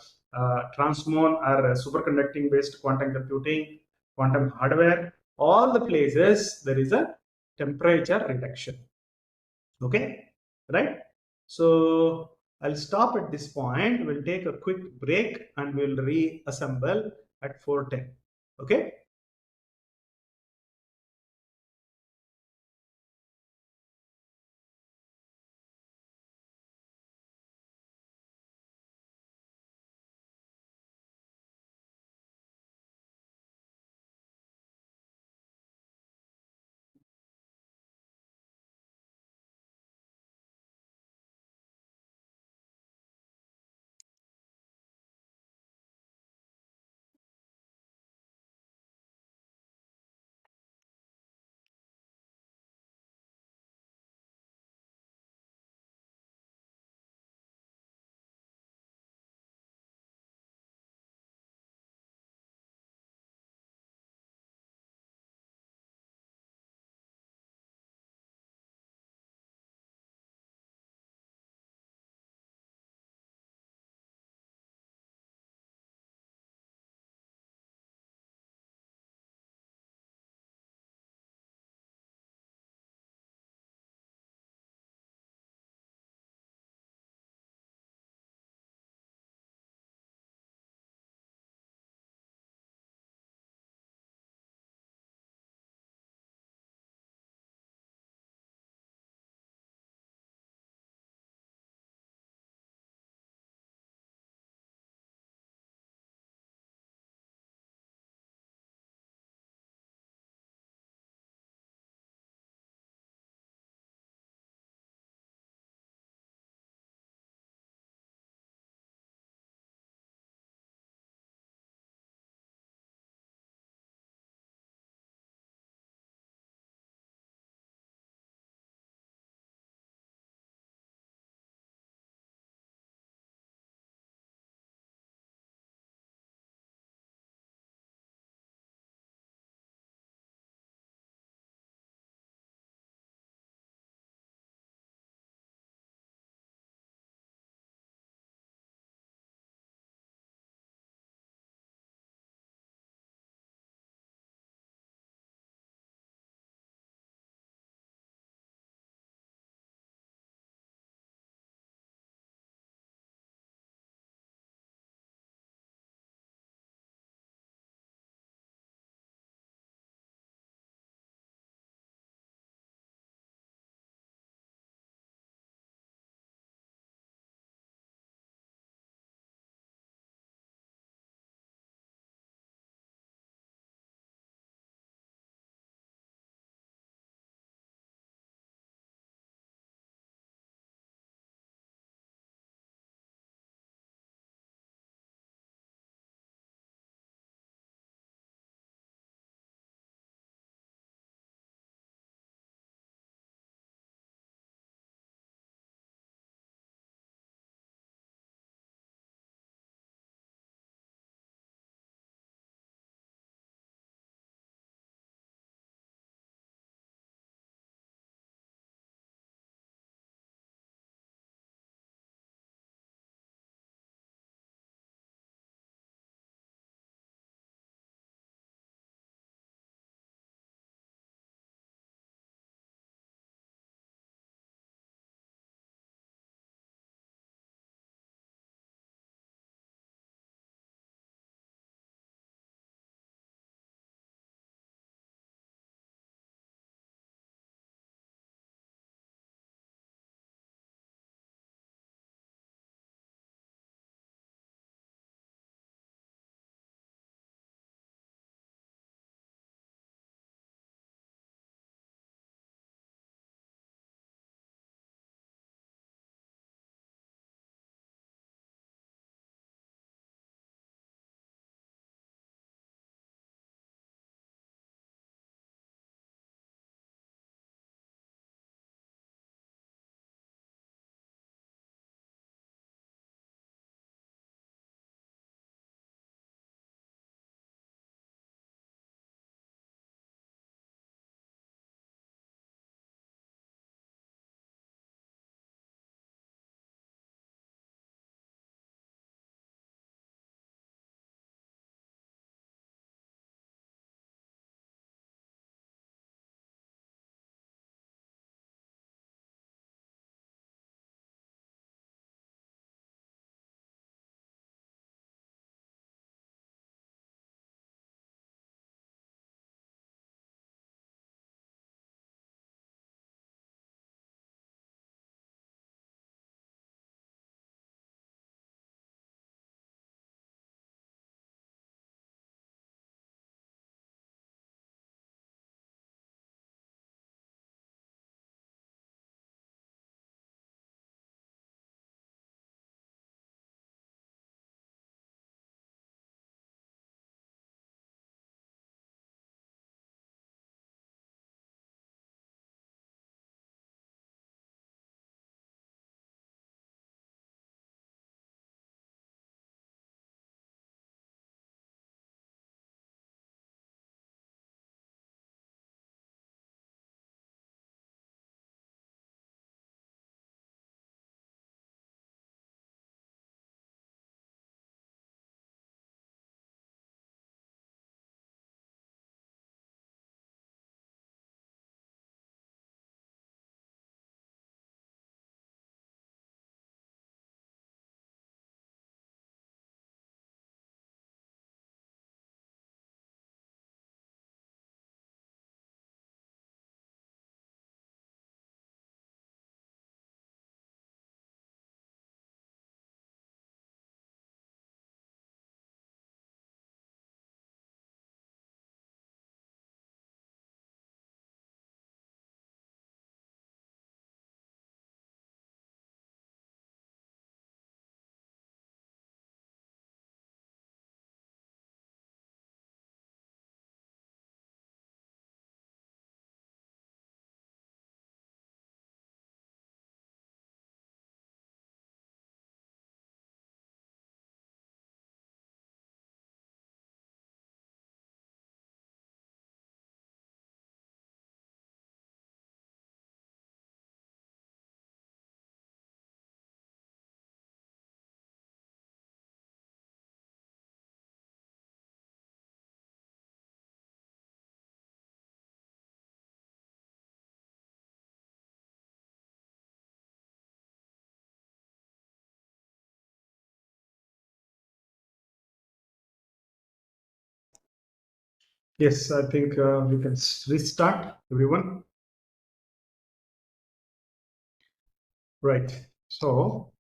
transmon or a superconducting based quantum computing, quantum hardware, all the places there is a temperature reduction. Okay, right? So I'll stop at this point. We'll take a quick break and we'll reassemble at 4:10. Okay. Yes, I think we can restart, everyone. Right. So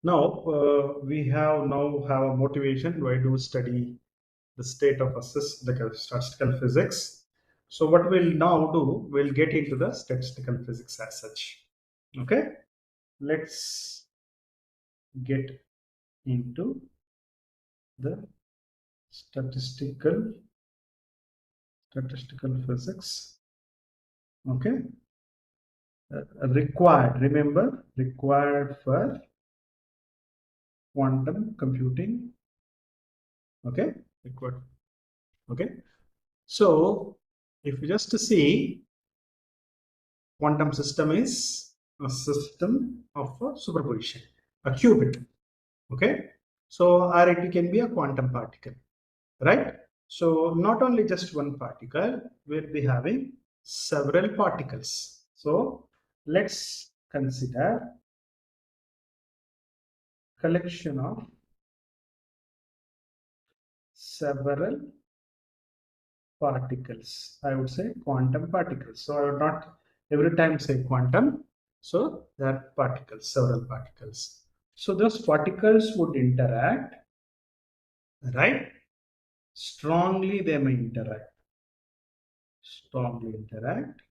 now we have a motivation. Why do study the state of the statistical physics? So what we'll now do, we'll get into the statistical physics as such. Okay. Let's get into the statistical physics. Okay. Required, remember, required for quantum computing. Okay, required. Okay, so if you just see, quantum system is a system of a superposition, a qubit. Okay, so or it can be a quantum particle, right? So not only just one particle, we'll be having several particles. So let's consider collection of several particles. I would say quantum particles. So I would not every time say quantum. So there are particles, several particles. So those particles would interact, right? Strongly they may interact. Strongly interact.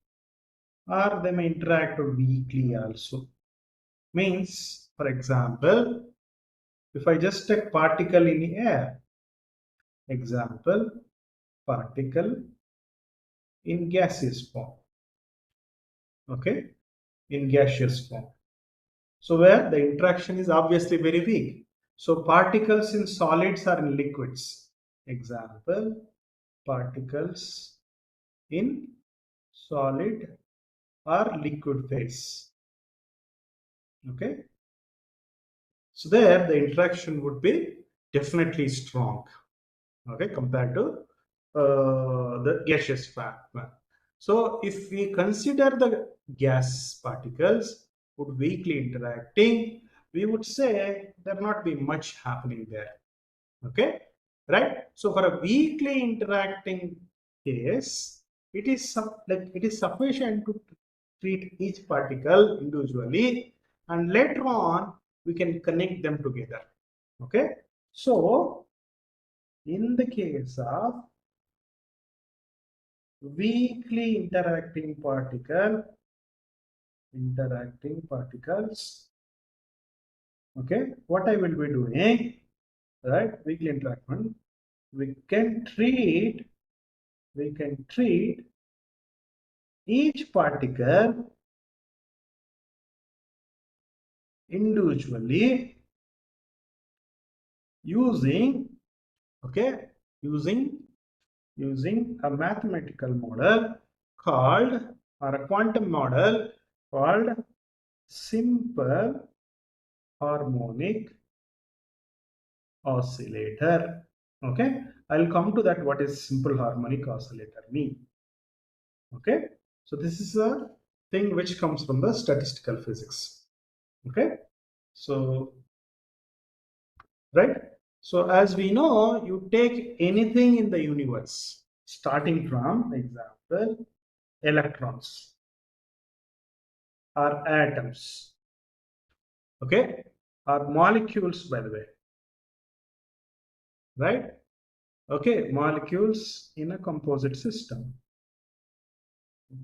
Or they may interact weakly also. Means, for example, if I just take particle in air, example, particle in gaseous form, okay, in gaseous form. So where the interaction is obviously very weak. So particles in solids or in liquids. Example, particles in solid or liquid phase. Okay. So there the interaction would be definitely strong. Okay, compared to the gaseous one. So if we consider the gas particles would weakly interacting, we would say there not be much happening there. Okay, right? So for a weakly interacting case, it is sufficient to treat each particle individually, and later on we can connect them together. Okay, so in the case of weakly interacting particles, okay, what I will be doing, right? Weakly interaction, we can treat each particle individually using, okay, using a mathematical model called, or a quantum model called simple harmonic oscillator. Okay, I'll come to that. What is simple harmonic oscillator mean? Okay, so this is a thing which comes from the statistical physics. Okay, so right, so as we know, you take anything in the universe, starting from example electrons or atoms, okay, or molecules, by the way, right? Okay, molecules in a composite system.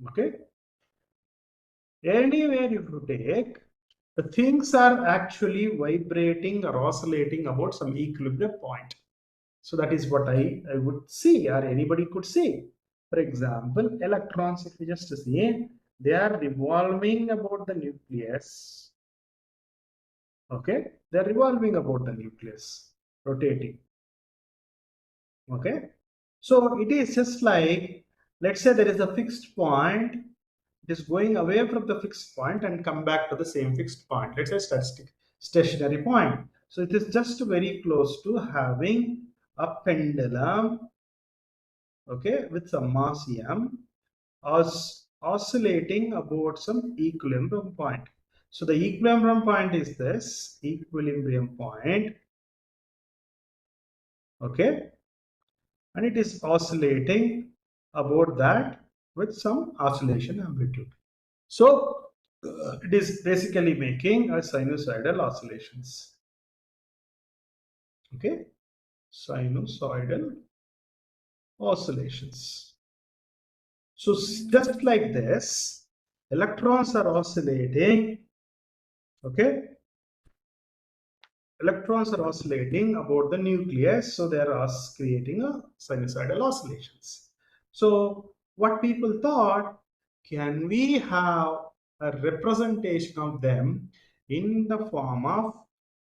Okay, anywhere if you take, the things are actually vibrating or oscillating about some equilibrium point. So that is what I would see, or anybody could see. For example, electrons, if you just see, they are revolving about the nucleus. Okay, they are revolving about the nucleus, rotating. Okay, so it is just like, let's say there is a fixed point, it is going away from the fixed point and come back to the same fixed point. Let's say stationary point. So it is just very close to having a pendulum, okay, with some mass m, oscillating about some equilibrium point. So the equilibrium point is this equilibrium point. Okay, and it is oscillating about that with some oscillation amplitude. So it is basically making a sinusoidal oscillations. Okay, sinusoidal oscillations. So just like this, electrons are oscillating. Okay, electrons are oscillating about the nucleus, so they are creating a sinusoidal oscillations. So what people thought, can we have a representation of them in the form of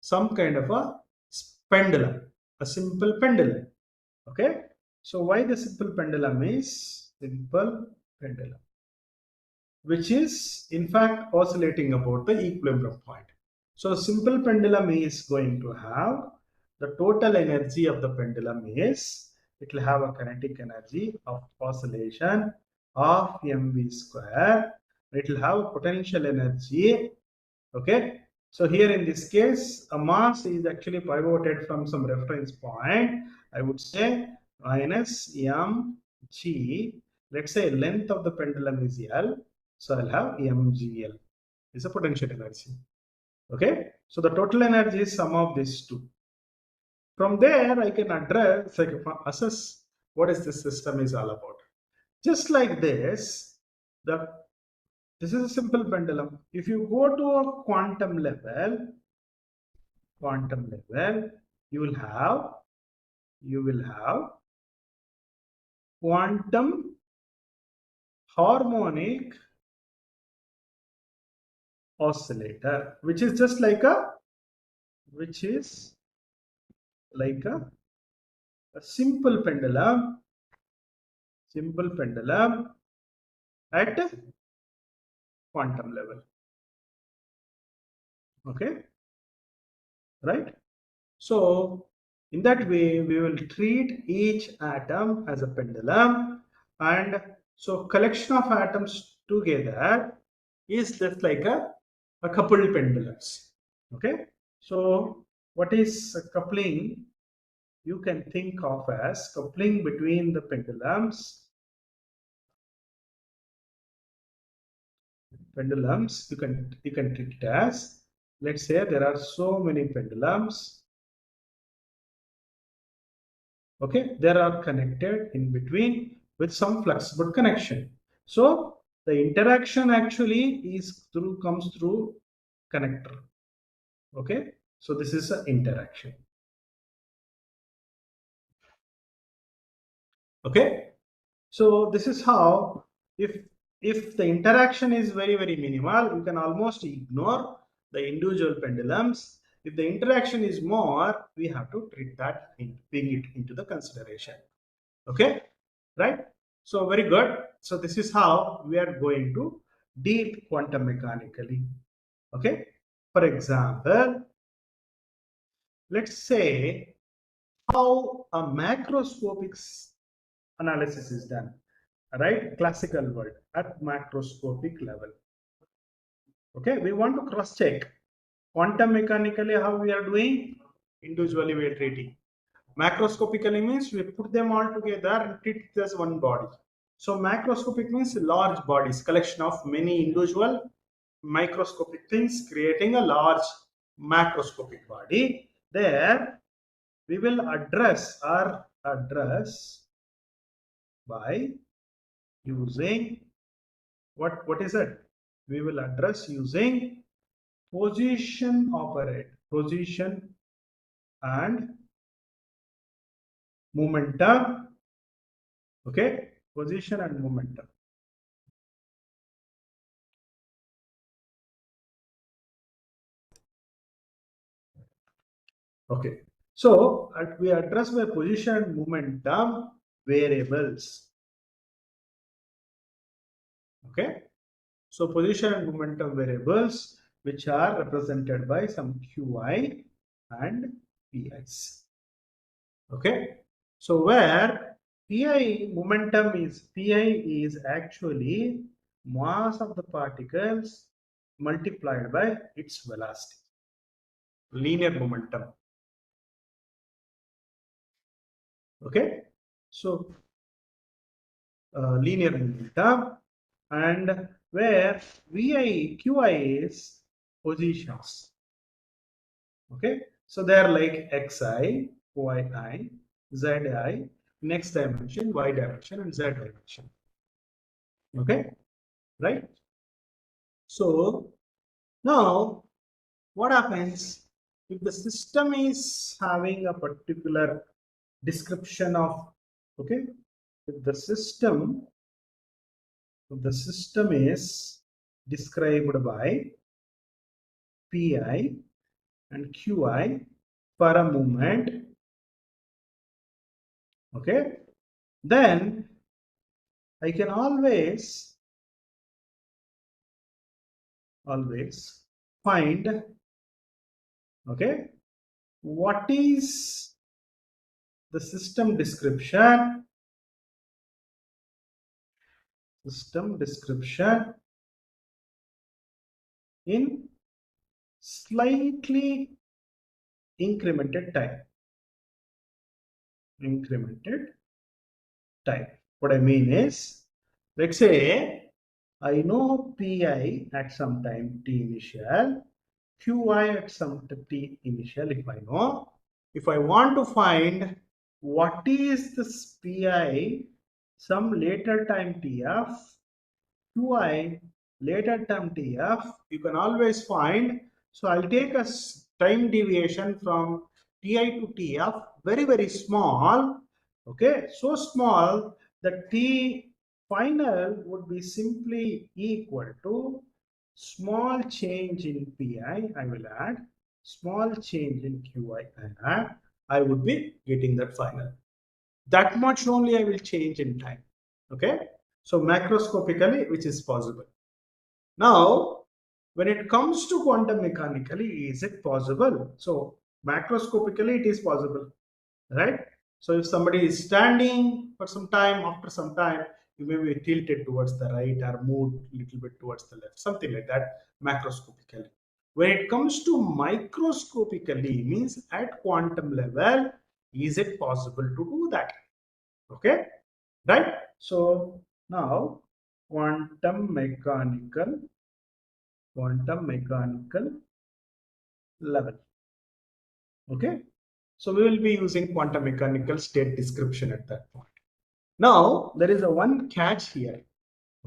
some kind of a pendulum, a simple pendulum? Okay, so why the simple pendulum is simple pendulum, which is in fact oscillating about the equilibrium point. So simple pendulum is going to have the total energy of the pendulum is, it will have a kinetic energy of oscillation of mv square. It will have a potential energy. Okay, so here in this case, a mass is actually pivoted from some reference point. I would say minus mg. Let's say length of the pendulum is L, so I'll have mgl is a potential energy. Okay, so the total energy is sum of these two. From there, I can assess what is this system is all about. Just like this, this is a simple pendulum. If you go to a quantum level, you will have quantum harmonic oscillator, which is just like a simple pendulum at quantum level. Okay, right? So in that way, we will treat each atom as a pendulum, and so collection of atoms together is just like a coupled pendulums. Okay, so what is a coupling? You can think of as coupling between the pendulums. You can treat it as, let's say there are so many pendulums. Okay, they are connected in between with some flexible connection. So the interaction actually comes through connector. Okay, so this is an interaction. Okay, so this is how, if the interaction is very minimal, you can almost ignore the individual pendulums. If the interaction is more, we have to treat that bring it into the consideration. Okay, right? So very good. So this is how we are going to deal quantum mechanically. Okay, for example, let's say how a macroscopic analysis is done, right? Classical world at macroscopic level. Okay, we want to cross check quantum mechanically how we are doing, individually we are treating. Macroscopically means we put them all together and treat it as one body. So macroscopic means large bodies, collection of many individual microscopic things creating a large macroscopic body. There we will address by using what is it? We will address using position and momentum. Okay, position and momentum. Okay, so we address by position and momentum variables. Okay, so position and momentum variables which are represented by some qi and pi's. Okay, so where pi is actually mass of the particles multiplied by its velocity, linear momentum. Okay, so linear momentum, and where vi qi is positions. Okay, so they are like xi, yi, zi, next dimension, y dimension, and z dimension. Okay, right? So now what happens if the system is having a particular description of, okay, if the system is described by pi and qi for a moment, okay, then I can always find, okay, what is the system description in slightly incremented time. What I mean is, let's say I know pi at some time t initial, qi at some t initial. If I want to find what is this pi some later time tf, qi later term tf, you can always find. So I'll take a time deviation from ti to tf, very small. Okay, so small that t final would be simply equal to small change in pi. I will add small change in qi. I would be getting that final. That much only I will change in time. Okay, so macroscopically, which is possible. Now, when it comes to quantum mechanically, is it possible? So macroscopically, it is possible, right? So if somebody is standing for some time, after some time, you may be tilted towards the right or moved a little bit towards the left, something like that, macroscopically. When it comes to microscopically, means at quantum level, is it possible to do that? Okay, right? So now quantum mechanical level. Okay, so we will be using quantum mechanical state description at that point. Now there is a one catch here.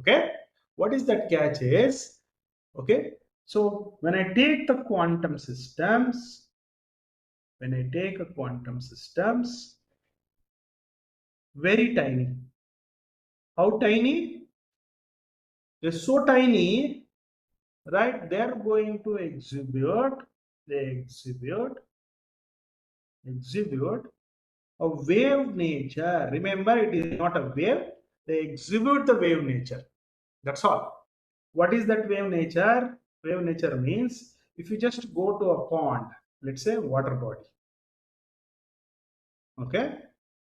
Okay, what is that catch is, okay, so when I take the quantum systems, very tiny. How tiny? They're so tiny, right? They're going to exhibit a wave nature. Remember, it is not a wave. They exhibit the wave nature. That's all. What is that wave nature? Wave nature means if you just go to a pond, let's say water body. Okay.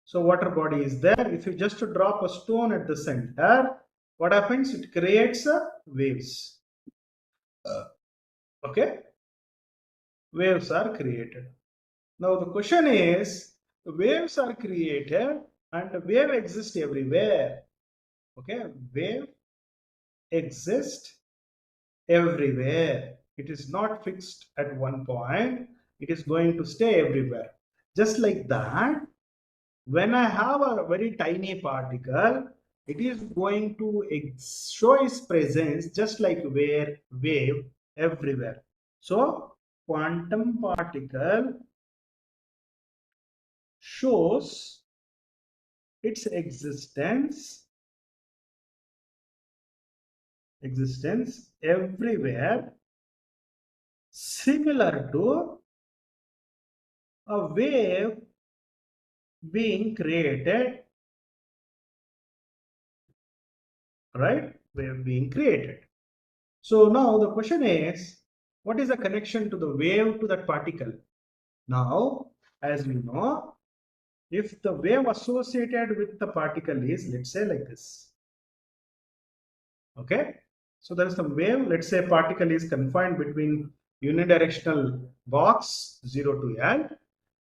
So water body is there. If you just drop a stone at the center, what happens? It creates waves. Okay. Waves are created. Now the question is, waves are created and wave exists everywhere. Okay, wave exists everywhere. It is not fixed at one point. It is going to stay everywhere. Just like that, when I have a very tiny particle, it is going to show its presence just like wave everywhere. So quantum particle shows its existence everywhere, similar to a wave being created, right? Wave being created. So now the question is, what is the connection to the wave to that particle? Now, as we know, if the wave associated with the particle is, let's say like this. Okay, so there is some wave, let's say particle is confined between unidirectional box 0 to L.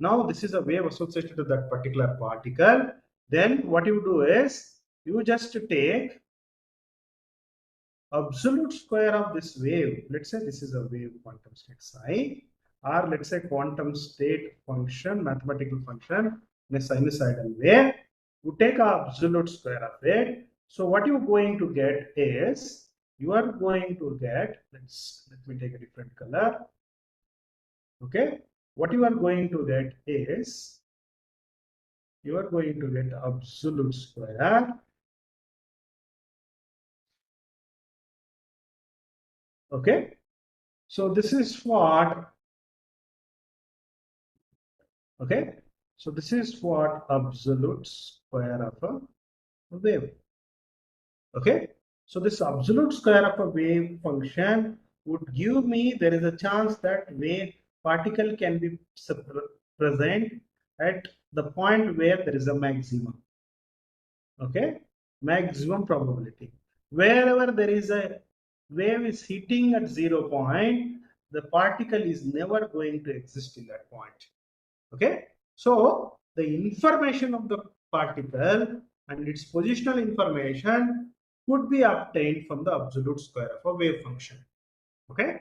Now this is a wave associated to that particular particle. Then what you do is you just take absolute square of this wave. Let's say this is a wave quantum state psi, or let's say quantum state function, mathematical function in a sinusoidal wave. You take absolute square of it. So what you're going to get is you are going to get, let me take a different color. Okay, what you are going to get is you are going to get absolute square. Okay, so this is what, okay, so this is what absolute square of a wave. Okay, so this absolute square of a wave function would give me, there is a chance that wave particle can be present at the point where there is a maximum. Okay, maximum probability. Wherever there is a wave is hitting at 0 point, the particle is never going to exist in that point. Okay, so the information of the particle and its positional information could be obtained from the absolute square of a wave function. Okay,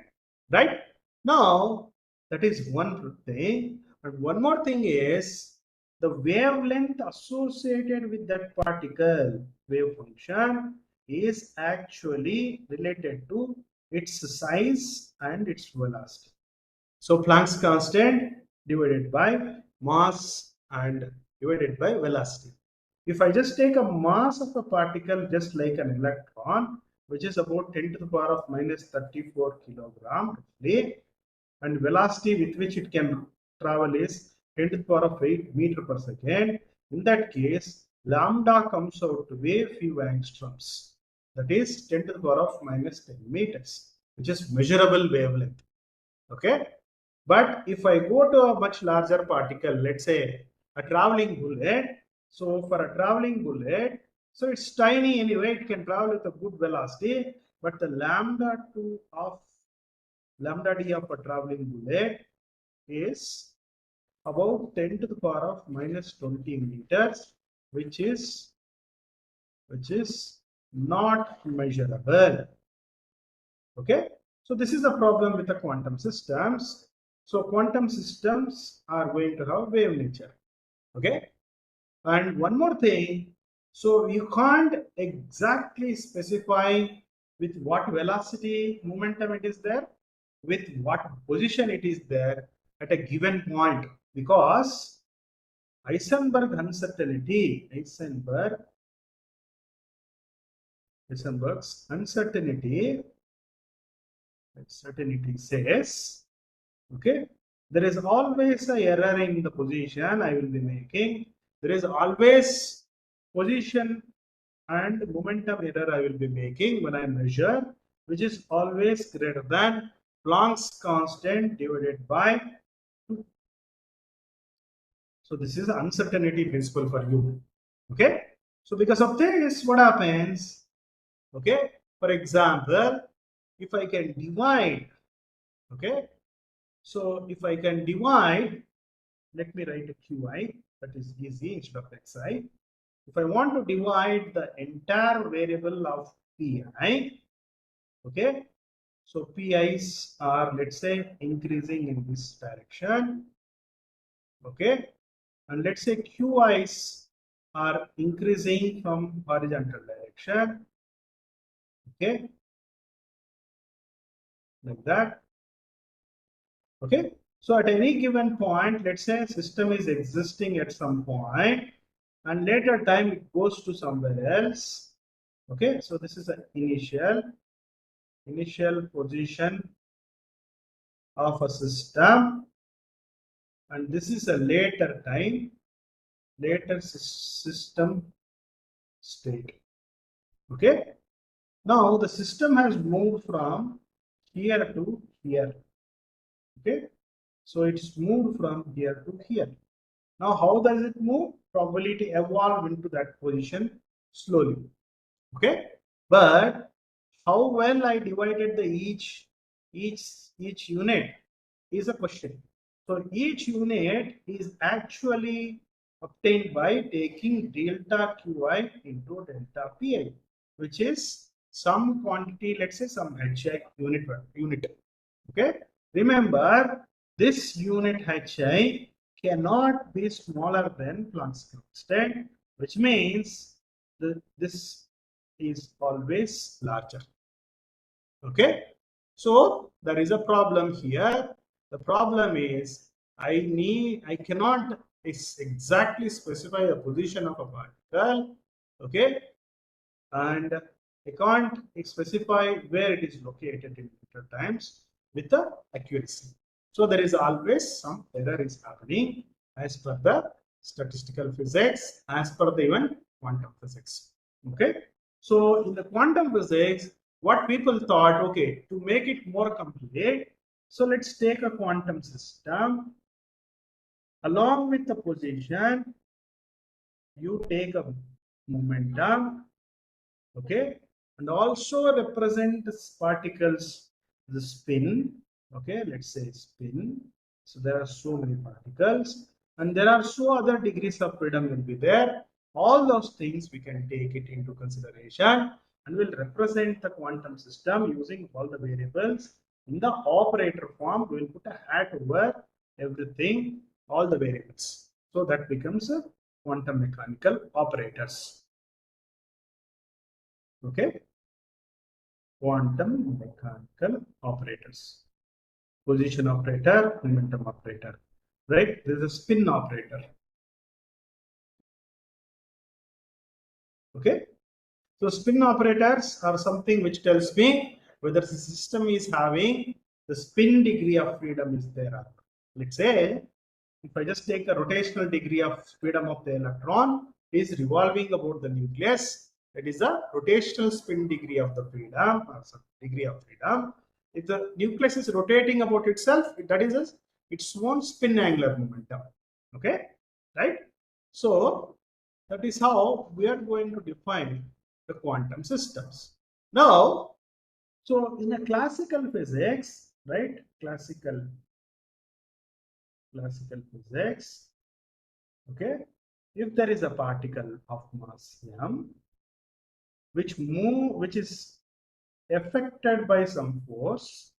right? Now that is one thing, and one more thing is the wavelength associated with that particle wave function is actually related to its size and its velocity. So Planck's constant divided by mass and divided by velocity. If I just take a mass of a particle just like an electron, which is about 10 to the power of minus 34 kilogram roughly, and velocity with which it can travel is 10 to the power of 8 meter per second. In that case, lambda comes out to be a few angstroms. That is 10 to the power of minus 10 meters, which is measurable wavelength. Okay. But if I go to a much larger particle, let's say a traveling bullet. So for a traveling bullet, so it's tiny anyway, it can travel with a good velocity, but the lambda d of a traveling bullet is about 10 to the power of minus 20 meters, which is not measurable. Okay, so this is the problem with the quantum systems. So quantum systems are going to have wave nature. Okay, and one more thing, so you can't exactly specify with what velocity momentum it is there, with what position it is there at a given point, because Heisenberg's uncertainty says, okay, there is always a error in the position I will be making. There is always position and momentum error I will be making when I measure, which is always greater than Planck's constant divided by 2. So this is the uncertainty principle for you. Okay, so because of this, what happens? Okay, for example, if I can divide, okay, so if I can divide, let me write a qi, that is easy instead of xi. If I want to divide the entire variable of pi, okay, so pi's are, let's say, increasing in this direction, okay, and let's say qi's are increasing from horizontal direction, okay, like that. Okay, so at any given point, let's say system is existing at some point and later time it goes to somewhere else. Okay, so this is an initial position of a system, and this is a later time, later system state. Okay, now the system has moved from here to here. Okay, so it's moved from here to here. Now how does it move? Probability evolve into that position slowly. Okay, but how well I divided the each unit is a question. So each unit is actually obtained by taking delta Qi into delta Pi, which is some quantity, let's say some HI unit. Okay. Remember, this unit HI cannot be smaller than Planck's constant, which means this is always larger. Okay. So there is a problem here. The problem is I cannot exactly specify the position of a particle. Okay. And I can't specify where it is located in meter times with the accuracy. So there is always some error is happening as per the statistical physics, as per the even quantum physics. Okay. So in the quantum physics, what people thought, okay, to make it more complete, so let's take a quantum system. Along with the position, you take a momentum, okay, and also represent this particles, the spin, okay, let's say spin. So there are so many particles, and there are so other degrees of freedom will be there. All those things we can take it into consideration, and will represent the quantum system using all the variables in the operator form. We will put a hat over everything, all the variables, so that becomes a quantum mechanical operators. Okay, quantum mechanical operators, position operator, momentum operator, right? This is a spin operator. Okay, so spin operators are something which tells me whether the system is having the spin degree of freedom is there or not. Let's say if I just take the rotational degree of freedom of the electron is revolving about the nucleus, that is the rotational spin degree of the freedom, or some degree of freedom. If the nucleus is rotating about itself, that is its own spin angular momentum. Okay, right? So that is how we are going to define the quantum systems. Now, so in a classical physics, right? Classical physics, okay, if there is a particle of mass m which is affected by some force,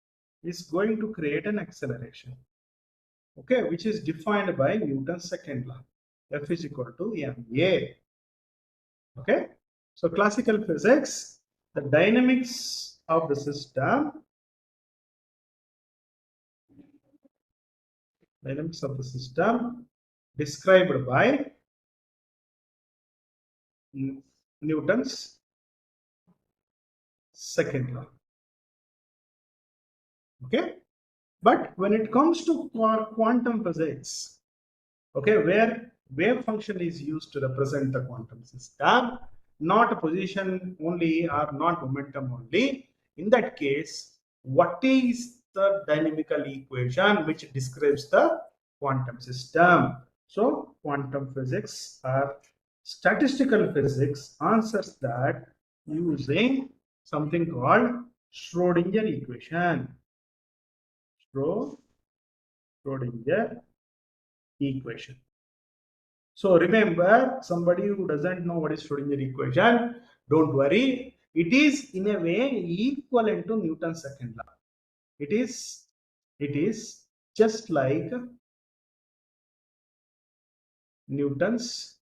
is going to create an acceleration, okay, which is defined by Newton's second law, F is equal to ma. Okay, so classical physics, the dynamics of the system, described by Newton's second law. Okay, but when it comes to quantum physics, okay, where wave function is used to represent the quantum system, not a position only or not momentum only, in that case, what is the dynamical equation which describes the quantum system? So quantum physics or statistical physics answers that using something called Schrodinger equation. Schrodinger equation. So remember, somebody who doesn't know what is Schrodinger equation, don't worry. It is in a way equivalent to Newton's second law. It is just like Newton's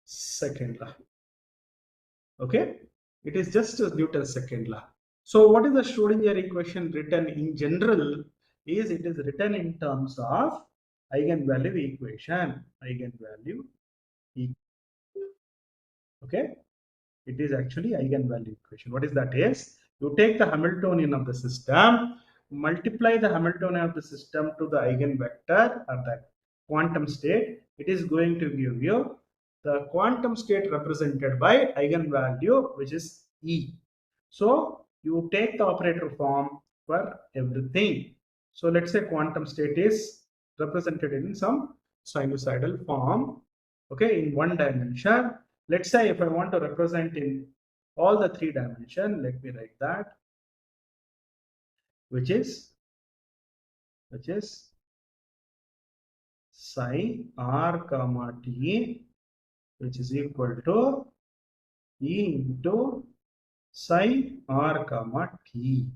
second law. Okay, it is just as Newton's second law. So what is the Schrodinger equation written in general? Is it is written in terms of eigenvalue equation. Okay, it is actually eigenvalue equation. What is that? Is you take the Hamiltonian of the system, multiply the Hamiltonian of the system to the eigenvector or the quantum state. It is going to give you the quantum state represented by eigenvalue, which is E. So you take the operator form for everything. So let's say quantum state is represented in some sinusoidal form, okay, in one dimension. Let's say if I want to represent in all the three dimensions, let me write that, which is which is psi r comma t, which is equal to E into psi r comma t.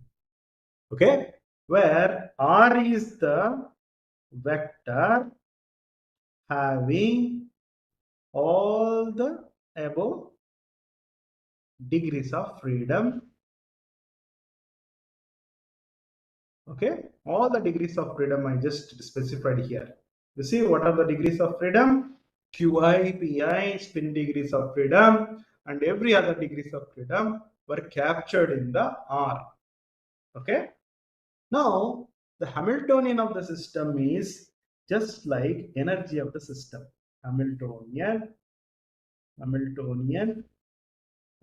Okay, where r is the vector having all the above degrees of freedom. Okay, all the degrees of freedom I just specified here. You see what are the degrees of freedom? Qi, Pi, spin degrees of freedom, and every other degrees of freedom were captured in the R. Okay, now the Hamiltonian of the system is just like energy of the system. Hamiltonian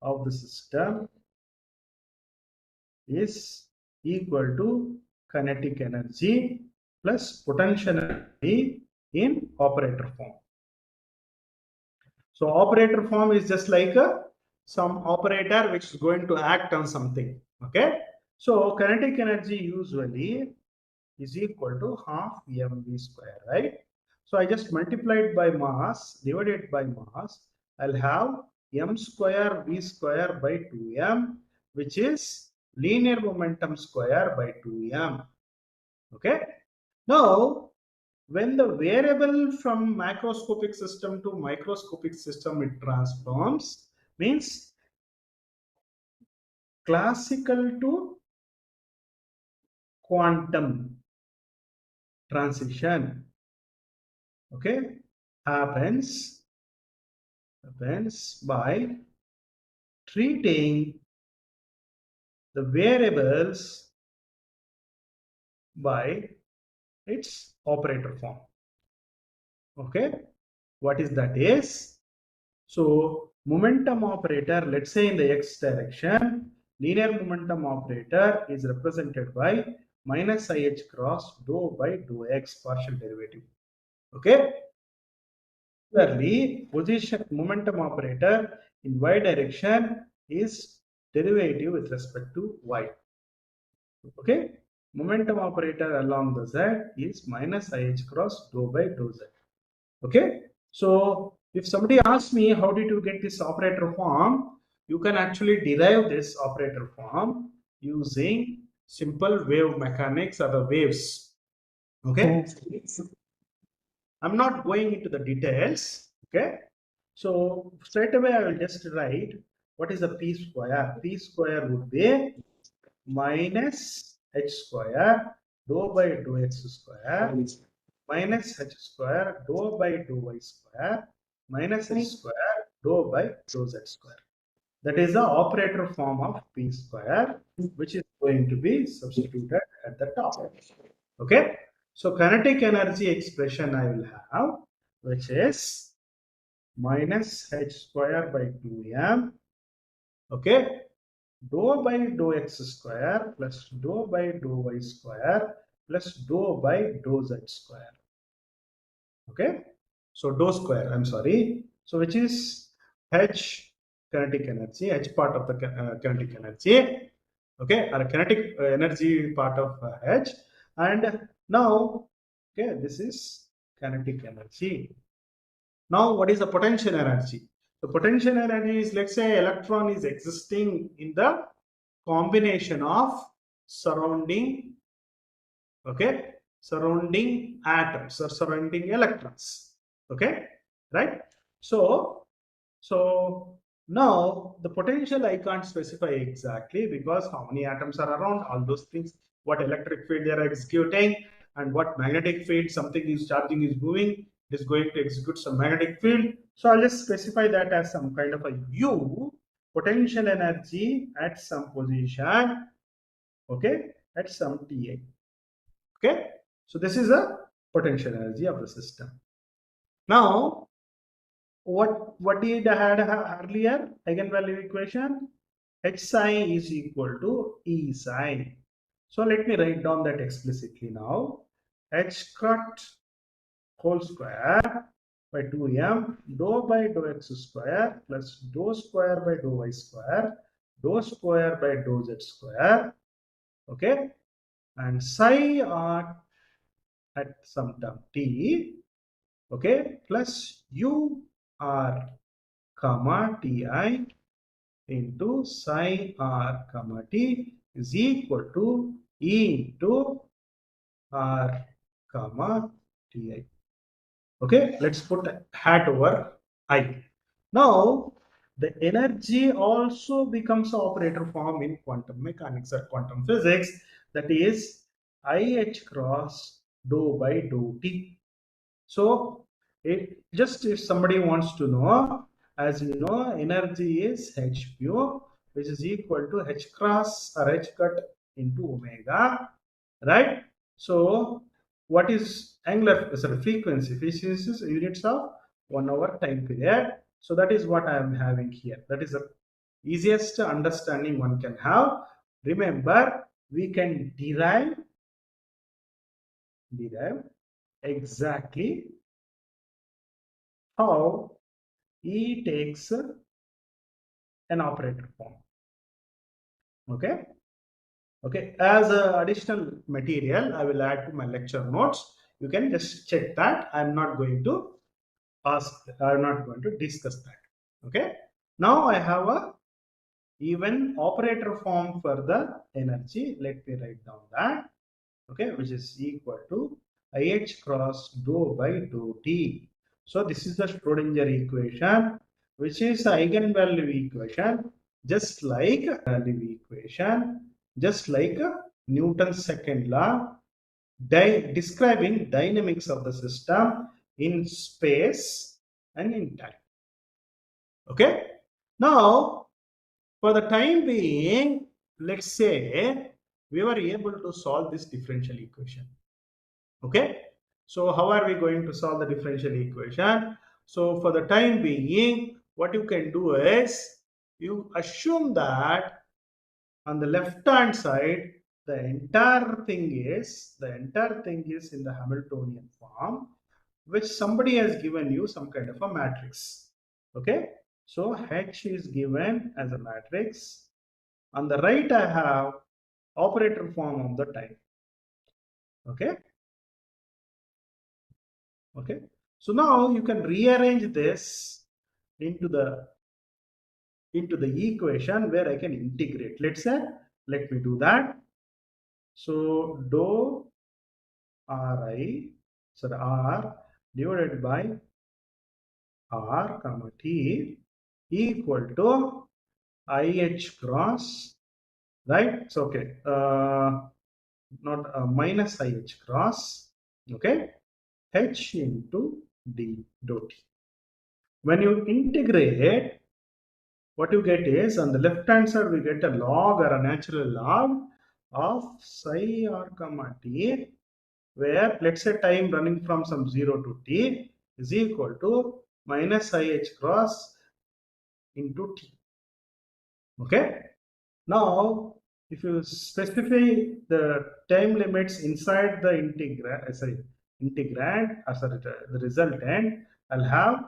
of the system is equal to kinetic energy plus potential energy in operator form. So operator form is just like some operator which is going to act on something. Okay, so kinetic energy usually is equal to half mv square, right? So I just multiplied by mass divided by mass. I'll have m square v square by 2m, which is linear momentum square by 2m. Okay, now when the variable from macroscopic system to microscopic system it transforms, means classical to quantum transition, okay, happens by treating the variables by its operator form. Okay, what is that is? So momentum operator, let's say in the x direction, linear momentum operator is represented by minus ih cross dou by dou x partial derivative. Okay, similarly, position momentum operator in y direction is derivative with respect to y. Okay, momentum operator along the z is minus ih cross dou by dou z. Okay, so if somebody asks me how did you get this operator form, you can actually derive this operator form using simple wave mechanics or the waves. Okay, I'm not going into the details. Okay, so straight away I will just write what is the p square. P square would be minus h square dou by dou x square minus h square dou by dou y square minus h square dou by dou z square. That is the operator form of p square, which is going to be substituted at the top. Okay, so kinetic energy expression I will have, which is minus h square by 2m, okay, dou by dou x square plus dou by dou y square plus dou by dou z square. Okay, so dou square, I'm sorry, so which is h kinetic energy, h part of the kinetic energy, okay, or kinetic energy part of h, and now, okay, this is kinetic energy. Now what is the potential energy? The potential energy is, let's say electron is existing in the combination of surrounding, okay, surrounding atoms or surrounding electrons. Okay, right? So now the potential I can't specify exactly because how many atoms are around, all those things, what electric field they are executing, and what magnetic field something is charging is moving, it is going to execute some magnetic field. So I'll just specify that as some kind of a U, potential energy at some position, okay, at some TA. Okay, so this is a potential energy of the system. Now, what did I had earlier? Eigenvalue equation, h psi is equal to E psi. So let me write down that explicitly now. H cut whole square by 2m dou by dou x square plus dou square by dou y square dou square by dou z square. Okay, and psi r at some term t, okay, plus u r comma ti into psi r comma t is equal to E into r comma ti. Okay, let's put hat over I. Now, the energy also becomes an operator form in quantum mechanics or quantum physics, that is IH cross dou by dou t. So, just if somebody wants to know, as you know, energy is h mu, which is equal to h cross or h cut into omega, right? So, what is angular frequency? Efficiency is units of 1 hour time period. So, that is what I am having here. That is the easiest understanding one can have. Remember, we can derive exactly how E takes an operator form. Okay. Okay. As additional material, I will add to my lecture notes. You can just check that. I'm not going to I'm not going to discuss that. Okay. Now I have a even operator form for the energy. Let me write down that. Okay, which is equal to IH cross dou by dou t. So this is the Schrodinger equation, which is the eigenvalue equation, just like Newton's second law, describing dynamics of the system in space and in time. Okay. Now, for the time being, let's say we were able to solve this differential equation. Okay. So how are we going to solve the differential equation? So for the time being, what you can do is you assume that on the left hand side, the entire thing is in the Hamiltonian form, which somebody has given you some kind of a matrix. Okay. So H is given as a matrix. On the right, I have operator form of the time. Okay. Okay. So now you can rearrange this into the equation where I can integrate. Let's say, let me do that. So dou ri, so r divided by r comma t equal to IH cross, right? So okay, not minus IH cross, okay, H into d dou t. When you integrate, what you get is on the left hand side we get a log or a natural log of psi r comma t, where let's say time running from some 0 to t is equal to minus IH cross into t. Okay. Now, if you specify the time limits inside the integrand, the resultant, I'll have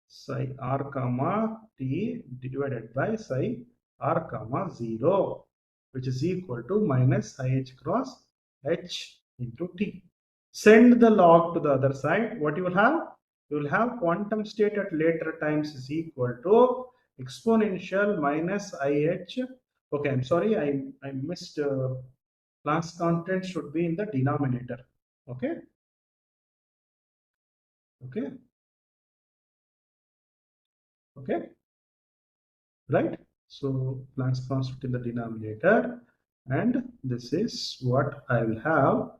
psi r comma t divided by psi r comma 0, which is equal to minus IH cross h into t. Send the log to the other side. What you will have? You will have quantum state at later times is equal to exponential minus IH. Okay, I'm sorry, I missed Planck's constant should be in the denominator. Okay. Okay. Okay. Right. So Planck's constant in the denominator, and this is what I will have.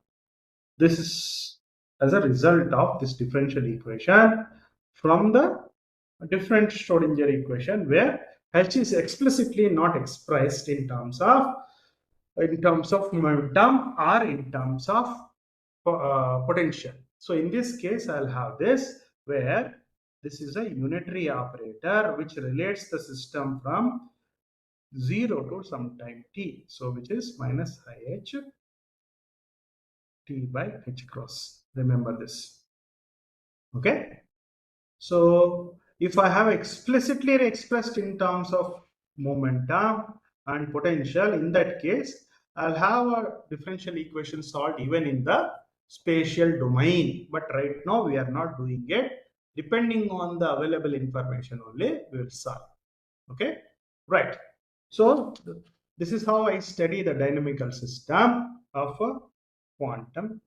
This is as a result of this differential equation from the different Schrodinger equation, where H is explicitly not expressed in terms of momentum or in terms of potential. So in this case, I'll have this, where this is a unitary operator which relates the system from 0 to some time t, so which is minus IH t by h cross. Remember this. Okay. So if I have explicitly expressed in terms of momentum and potential, in that case, I'll have a differential equation solved even in the spatial domain. But right now we are not doing it. Depending on the available information only, we will solve. Okay, right. So this is how I study the dynamical system of a quantum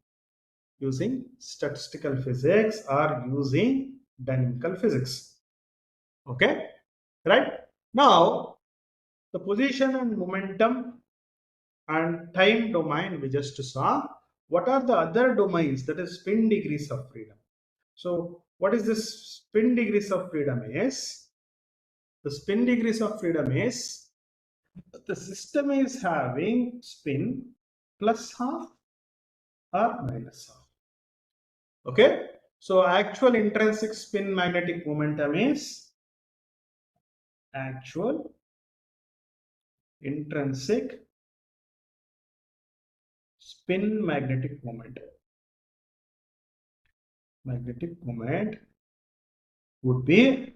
using statistical physics or using dynamical physics. Okay, right. Now the position and momentum and time domain we just saw. What are the other domains? That is spin degrees of freedom. So what is this spin degrees of freedom is? The spin degrees of freedom is the system is having spin plus half or minus half. Okay, so actual intrinsic spin magnetic momentum is actual intrinsic spin magnetic moment. Magnetic moment would be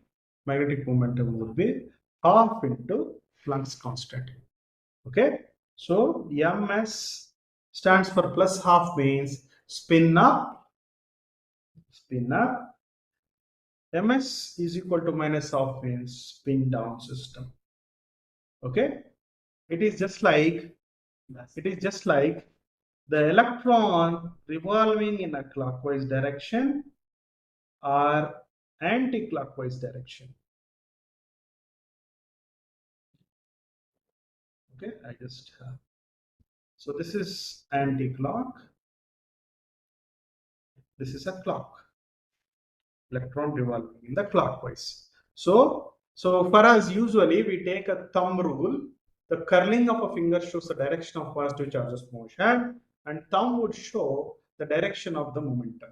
half into Planck's constant. Okay, so ms stands for plus half, means spin up. Ms is equal to minus half, means spin down system. Okay, it is just like the electron revolving in a clockwise direction or anti-clockwise direction. Okay, so this is anti-clock, this is a clock, electron revolving in the clockwise. So for us, usually we take a thumb rule. The curling of a finger shows the direction of positive charges motion, and thumb would show the direction of the momentum.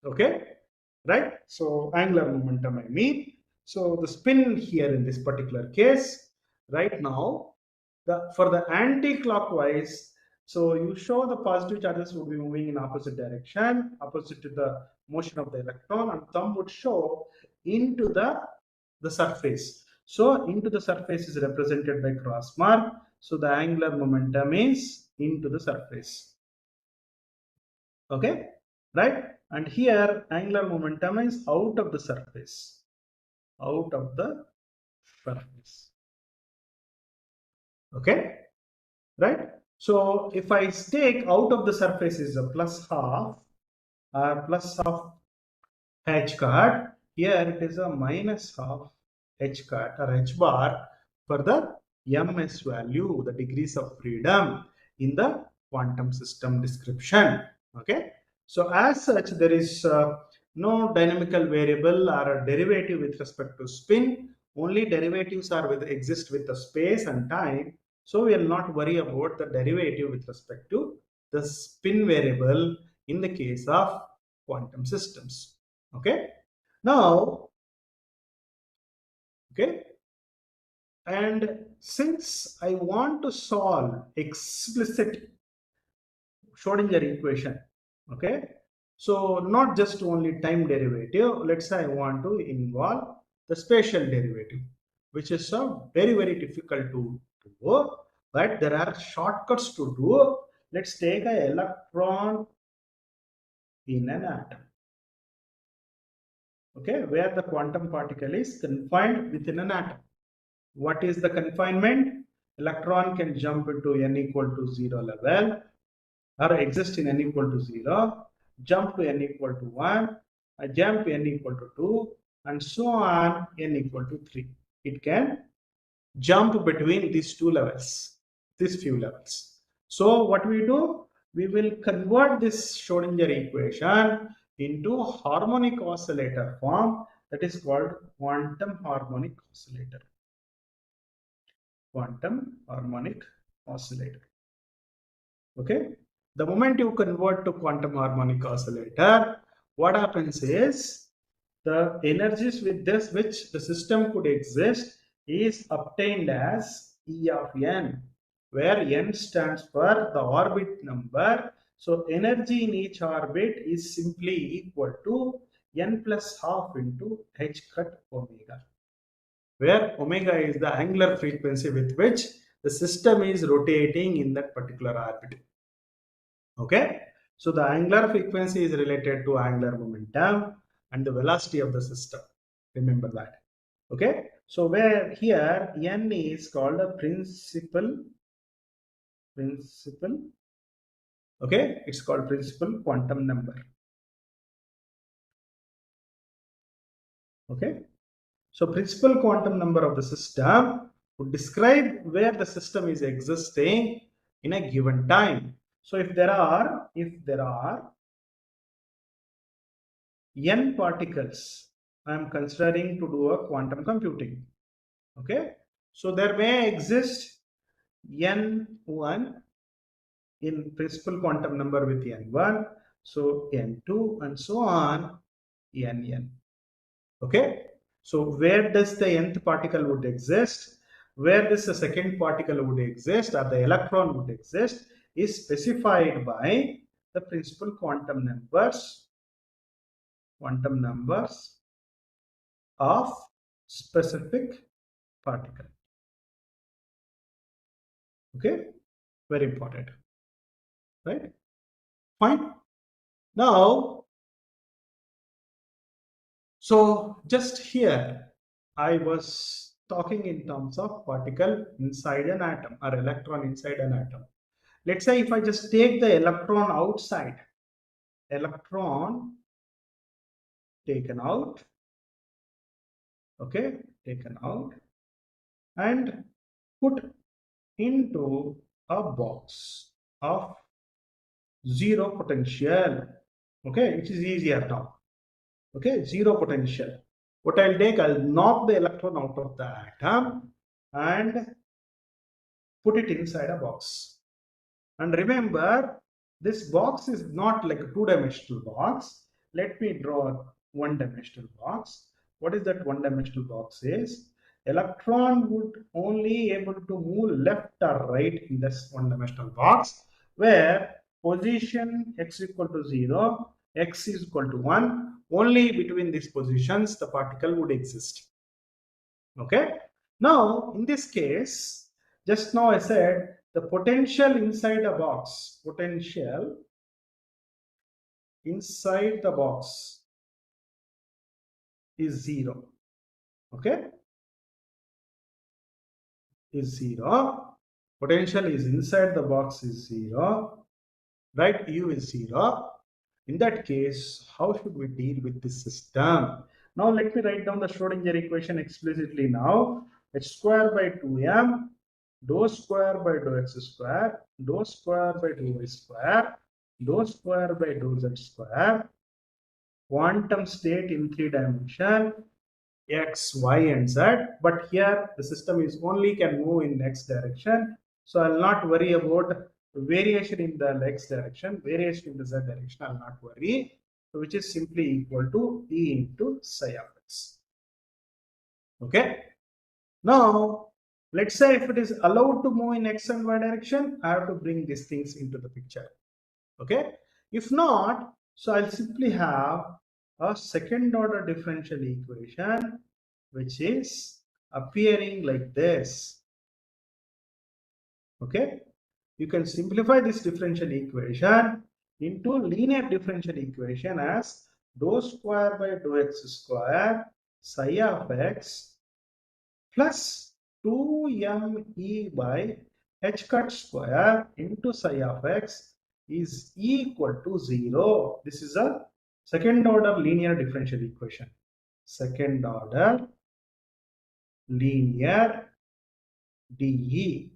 Okay, right? So angular momentum, I mean. So the spin here in this particular case, right now, for the anti-clockwise, so you show the positive charges would be moving in opposite direction, opposite to the motion of the electron, and thumb would show into the surface. So into the surface is represented by cross mark. So the angular momentum is into the surface. Okay, right? And here angular momentum is out of the surface. Out of the surface. Okay, right? So if I take out of the surface is a plus half h card, here it is a minus half h card or h bar for the ms value, the degrees of freedom in the quantum system description. Okay, so as such, there is no dynamical variable or a derivative with respect to spin. Only derivatives exist with the space and time. So we will not worry about the derivative with respect to the spin variable in the case of quantum systems. Okay, now, okay, and since I want to solve explicit Schrodinger equation, okay, so not just only time derivative, let's say I want to involve the spatial derivative, which is very difficult to do, but there are shortcuts to do. Let's take an electron in an atom, okay, where the quantum particle is confined within an atom. What is the confinement? Electron can jump into n equal to 0 level or exist in n equal to 0, jump to n equal to 1, jump n equal to 2, and so on n equal to 3. It can jump between these two levels, these few levels. So what we do? We will convert this Schrodinger equation into harmonic oscillator form, that is called quantum harmonic oscillator. Quantum harmonic oscillator. Okay, the moment you convert to quantum harmonic oscillator, what happens is the energies with this which the system could exist is obtained as E of n, where n stands for the orbit number. So energy in each orbit is simply equal to n plus half into h cut omega, where omega is the angular frequency with which the system is rotating in that particular orbit. Okay, So the angular frequency is related to angular momentum and the velocity of the system. Remember that. Okay. So where here n is called a principal. Okay, it's called principal quantum number. Okay. So principal quantum number of the system would describe where the system is existing in a given time. So if there are n particles, I am considering to do a quantum computing. Okay. So there may exist n1 in principal quantum number with n1, so n2 and so on, nn. Okay. So where does the nth particle would exist, where does the second particle would exist, or the electron would exist, is specified by the principal quantum numbers of specific particle. Okay, very important, right? Fine. Now, so just here I was talking in terms of particle inside an atom or electron inside an atom. Let's say if I just take the electron outside, electron taken out, okay, taken out and put into a box of zero potential. Okay, it is easier now. Okay, zero potential. What I'll take, I'll knock the electron out of the atom and put it inside a box. And remember, this box is not like a two-dimensional box. Let me draw a one-dimensional box. What is that one-dimensional box is? Electron would only able to move left or right in this one-dimensional box, where position x equal to 0, x is equal to 1, only between these positions the particle would exist. Okay. Now, in this case, just now I said the potential inside a box, potential inside the box is 0. Okay, is 0. Potential is inside the box is 0. Right, U is 0. In that case, how should we deal with this system? Now let me write down the Schrodinger equation explicitly now. H square by 2m dou square by dou x square dou square by dou y square dou square by dou z square, quantum state in 3 dimension x, y and z, but here the system is only can move in x direction, so I'll not worry about variation in the x direction, variation in the z direction I'll not worry, so which is simply equal to E into psi of x. Okay. Now let's say if it is allowed to move in x and y direction, I have to bring these things into the picture. Okay. If not, so I'll simply have a second order differential equation which is appearing like this. Okay. You can simplify this differential equation into linear differential equation as dou square by dou x square psi of x plus 2me by h cut square into psi of x is equal to 0. This is a second order linear differential equation. Second order linear DE.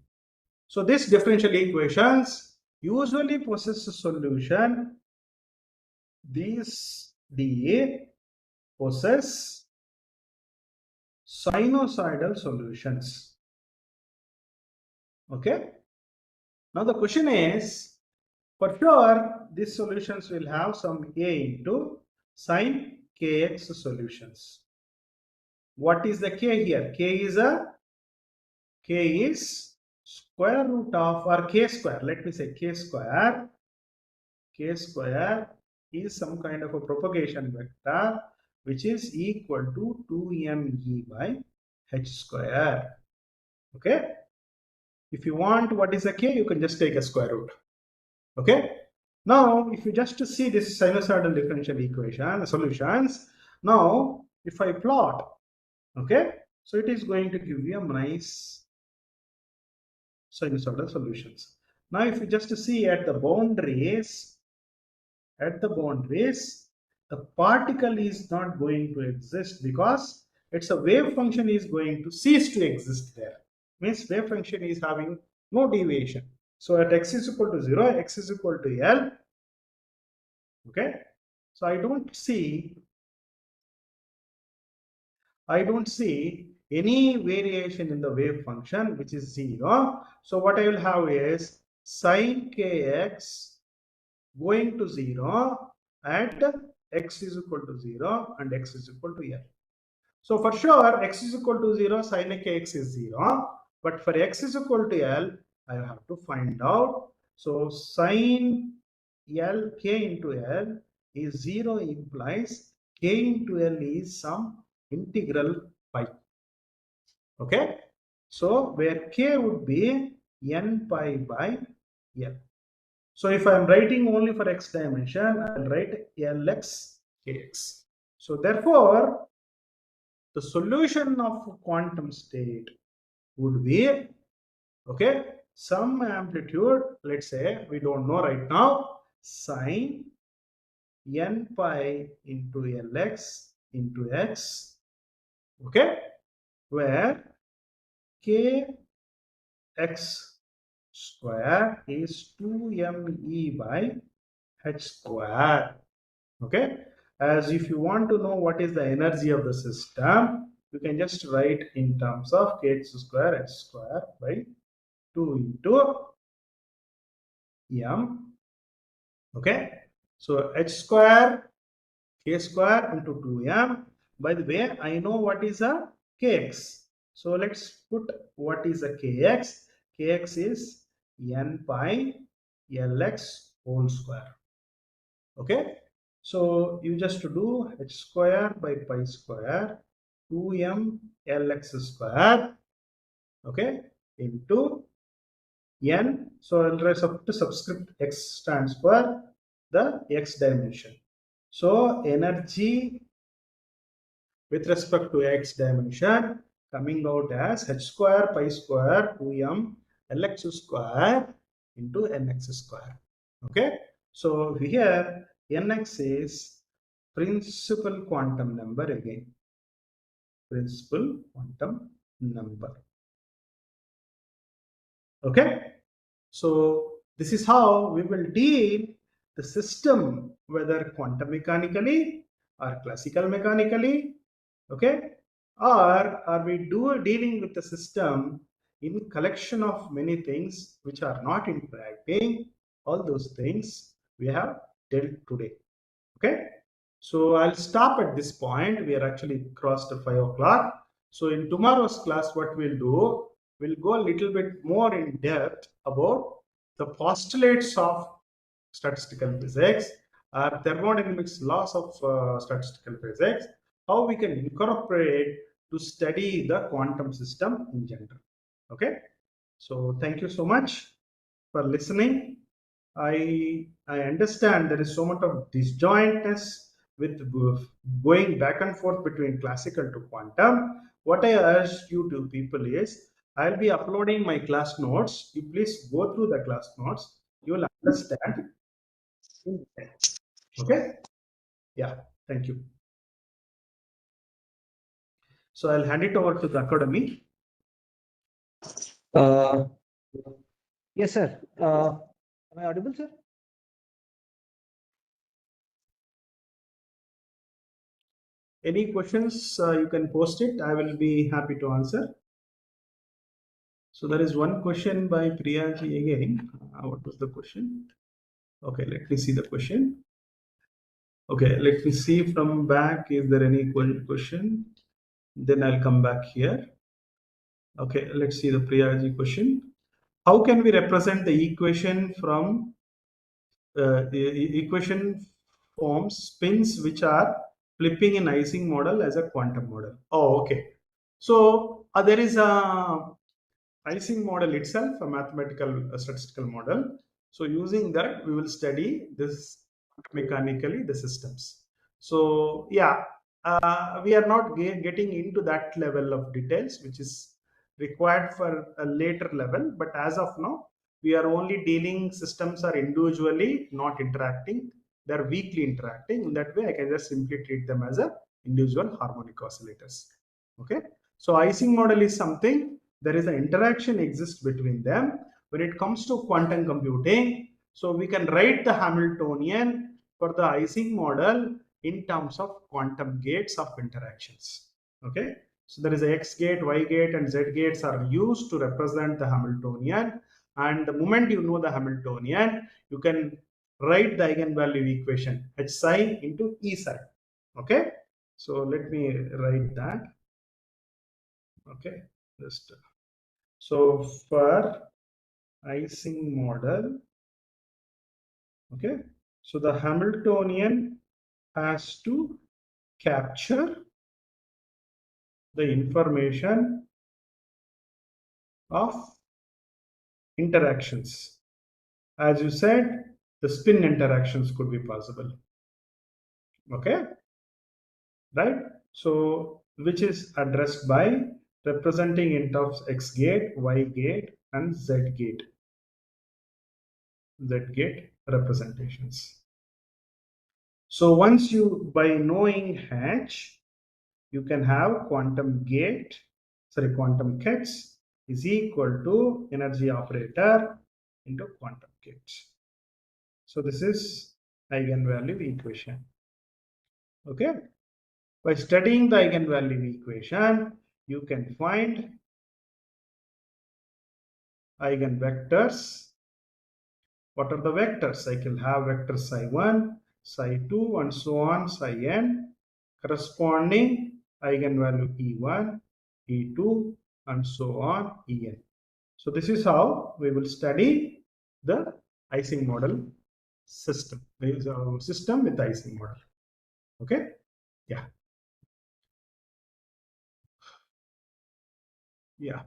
So this differential equations usually possess a solution. These DE possess sinusoidal solutions. Okay. Now the question is, for sure these solutions will have some A into sin kx solutions. What is the k here? K is square root of, or k square, let me say k square. K square is some kind of a propagation vector which is equal to 2me by h square. Okay. If you want what is a k, you can just take a square root. Okay. Now, if you just see this sinusoidal differential equation solutions, now if I plot, okay, so it is going to give you a nice sinusoidal solutions. Now, if you just see at the boundaries, the particle is not going to exist because it's a wave function is going to cease to exist there. Means wave function is having no deviation. So at x is equal to 0, x is equal to L. Okay. So I don't see any variation in the wave function which is 0. So what I will have is sine kx going to 0 at x is equal to 0 and x is equal to L. So for sure x is equal to 0, sine kx is 0, but for x is equal to L, I have to find out. So sine L k into L is 0 implies k into L is some integral pi. Okay, so where k would be n pi by L. So if I am writing only for x dimension, I will write Lx kx. So therefore, the solution of quantum state would be, okay, some amplitude, let's say, we don't know right now, sine n pi into Lx into x, okay, where kx square is 2me by h square. Okay, as if you want to know what is the energy of the system, you can just write in terms of kx square h square by 2 into m. Okay, so h square k square into 2m. By the way, I know what is a kx. So let's put what is a kx. Kx is n pi Lx whole square. Okay, so you just do h square by pi square 2m Lx square, okay, into n. So I'll to subscript x stands for the x dimension. So energy with respect to x dimension coming out as h square pi square 2m Lx square into nx square. Okay, so here nx is principal quantum number again. Principal quantum number. Okay, so this is how we will deal the system, whether quantum mechanically or classical mechanically. Okay, or are we dealing with the system in collection of many things which are not interacting? All those things we have dealt today. Okay, so I'll stop at this point. We are actually crossed 5 o'clock. So in tomorrow's class, what we'll do, we'll go a little bit more in depth about the postulates of statistical physics or thermodynamics laws of statistical physics, how we can incorporate to study the quantum system in general. Okay, so thank you so much for listening. I understand there is so much of disjointness with going back and forth between classical to quantum. What I urge you to people is, I'll be uploading my class notes. You please go through the class notes. You will understand. Okay? Yeah, thank you. So I'll hand it over to the academy. Yes, sir. Am I audible, sir? Any questions, you can post it. I will be happy to answer. So there is one question by Priyaji again. What was the question? Okay, let me see the question. Okay, let me see from back. Is there any question? Then I'll come back here. Okay, let's see the Priyaji question. How can we represent the equation from the equation forms spins which are flipping in Ising model as a quantum model? Oh, okay. So there is a Ising model itself, a mathematical statistical model. So using that, we will study this mechanically, the systems. So yeah, we are not getting into that level of details, which is required for a later level. But as of now, we are only dealing systems are individually not interacting. They are weakly interacting. In that way, I can just simply treat them as a individual harmonic oscillators. Okay. So Ising model is something, there is an interaction exists between them. When it comes to quantum computing, so we can write the Hamiltonian for the Ising model in terms of quantum gates of interactions. Okay. So there is a X gate, Y gate, and Z gates are used to represent the Hamiltonian. And the moment you know the Hamiltonian, you can write the eigenvalue equation H psi into E psi. Okay. So let me write that. Okay. Just so for Ising model, okay, so the Hamiltonian has to capture the information of interactions. As you said, the spin interactions could be possible. Okay, right? So which is addressed by representing in terms X gate, Y gate, and Z gate. Z gate representations. So once you, by knowing H, you can have quantum quantum gates is equal to energy operator into quantum gates. So this is eigenvalue equation. Okay. By studying the eigenvalue equation, you can find eigenvectors. What are the vectors? I can have vector psi1, psi2, and so on, psi n, corresponding eigenvalue e1, e2, and so on, en. So this is how we will study the Ising model system. There is a system with Ising model. Okay. Yeah. Yeah.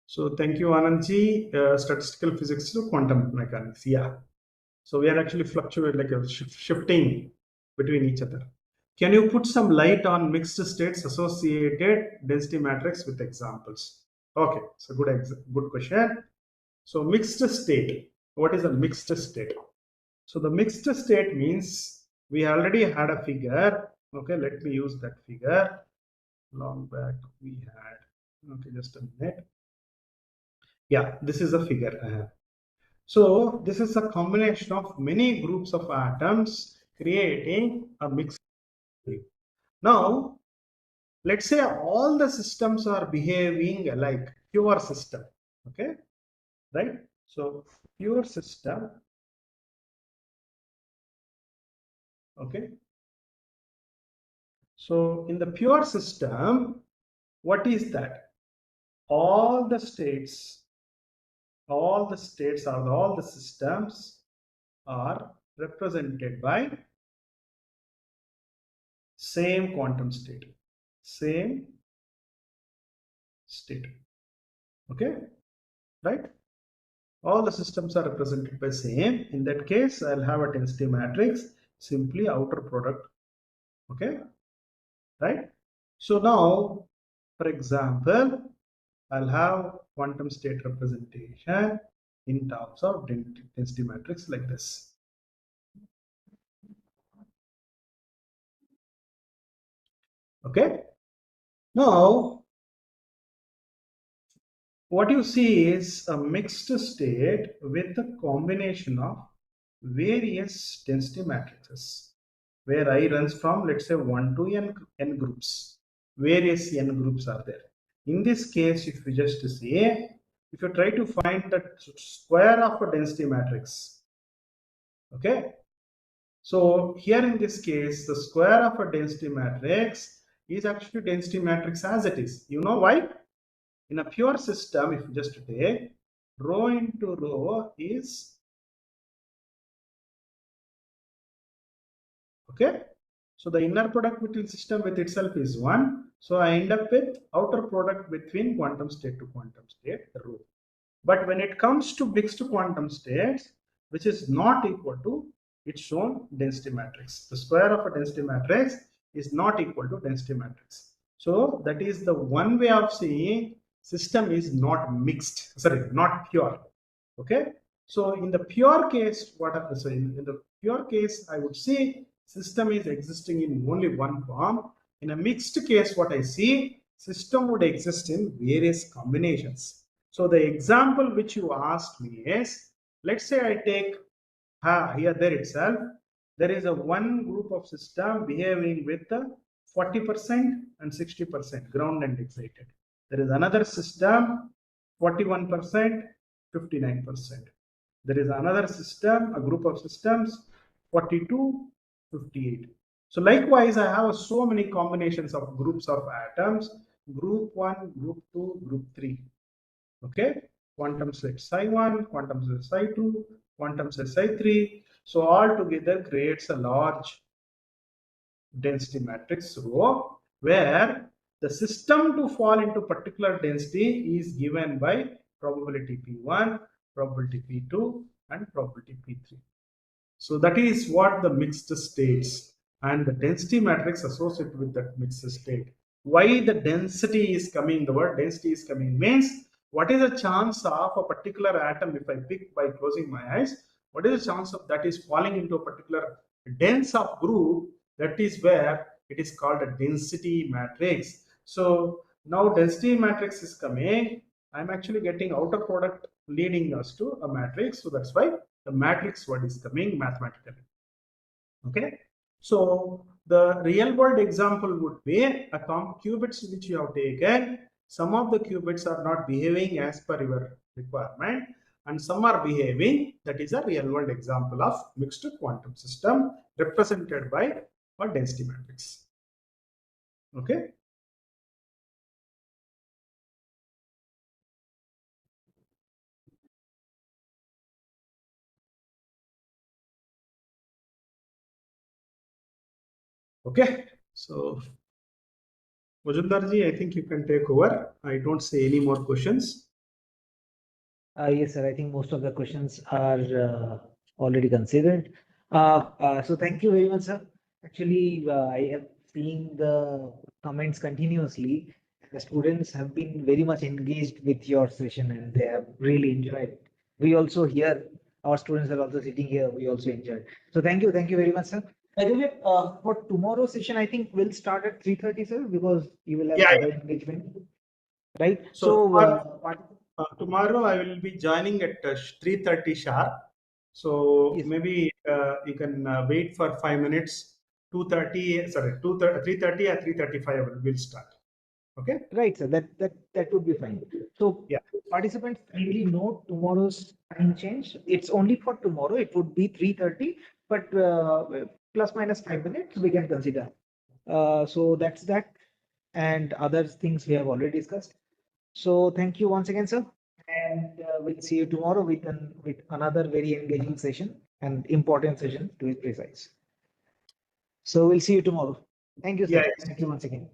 So thank you, Anandji. Statistical physics to quantum mechanics. Yeah. So we are actually fluctuating, like a shifting between each other. Can you put some light on mixed states associated density matrix with examples? Okay, so good question. So mixed state. What is a mixed state? So the mixed state means we already had a figure. Okay, let me use that figure. Long back we had. Okay, just a minute. Yeah, this is a figure I have. So this is a combination of many groups of atoms creating a mixed state. Now, let's say all the systems are behaving like pure system. Okay, right? So pure system. Okay. So in the pure system, what is that? All the states or all the systems are represented by same quantum state. Same state. Okay, right? All the systems are represented by same. In that case, I'll have a density matrix, simply outer product. Okay, right? So now, for example, I'll have quantum state representation in terms of density matrix like this. Okay, now what you see is a mixed state with a combination of various density matrices, where I runs from, let's say, 1 to n groups. Various n groups are there. In this case, if you just say, if you try to find the square of a density matrix, okay, so here in this case, the square of a density matrix is actually density matrix as it is. You know why? In a pure system, if you just take rho into rho is, okay, so the inner product between system with itself is 1. So I end up with outer product between quantum state to quantum state, rho. But when it comes to mixed quantum states, which is not equal to, it's shown density matrix. The square of a density matrix is not equal to density matrix. So that is the one way of saying system is not mixed, sorry, not pure. Okay. So in the pure case, what are so in the pure case, I would say system is existing in only one form. In a mixed case, what I see, system would exist in various combinations. So the example which you asked me is, let's say I take here there itself, there is a one group of system behaving with 40% and 60% ground and excited. There is another system 41%, 59%. There is another system, a group of systems 42, 58. So likewise, I have so many combinations of groups of atoms, group 1, group 2, group 3. Okay, quantum set psi1, quantum set psi2, quantum set psi3. So all together creates a large density matrix rho, where the system to fall into particular density is given by probability P1, probability P2, and probability P3. So that is what the mixed states and the density matrix associated with that mixed state. Why the density is coming, the word density is coming means what is the chance of a particular atom, if I pick by closing my eyes, what is the chance of that is falling into a particular dense of group, that is where it is called a density matrix. So now density matrix is coming, I'm actually getting outer product leading us to a matrix. So that's why the matrix word is coming mathematically. Okay. So the real world example would be a qubits which you have taken. Some of the qubits are not behaving as per your requirement, and some are behaving. That is a real world example of mixed quantum system represented by a density matrix. Okay. Okay. So Majumdarji, I think you can take over. I don't see any more questions. Yes, sir. I think most of the questions are already considered. So thank you very much, sir. Actually, I have seen the comments continuously. The students have been very much engaged with your session and they have really enjoyed. We also here, our students are also sitting here. We also enjoyed. So thank you very much, sir. By the way, for tomorrow's session, I think we'll start at 3:30, sir, because you will have Yeah. other engagement, right? So Tomorrow, tomorrow I will be joining at 3:30 sharp. So yes. maybe you can wait for 5 minutes. 2:30, sorry, 3:30 or 3:35 will start. Okay. Right, sir. That would be fine. So Yeah. participants kindly note tomorrow's time change. It's only for tomorrow. It would be 3:30, but plus minus 5 minutes we can consider. So that's that, and other things we have already discussed. So thank you once again, sir, and we'll see you tomorrow with another very engaging session and important session to be precise. So we'll see you tomorrow. Thank you, sir. Yeah. Thank you once again.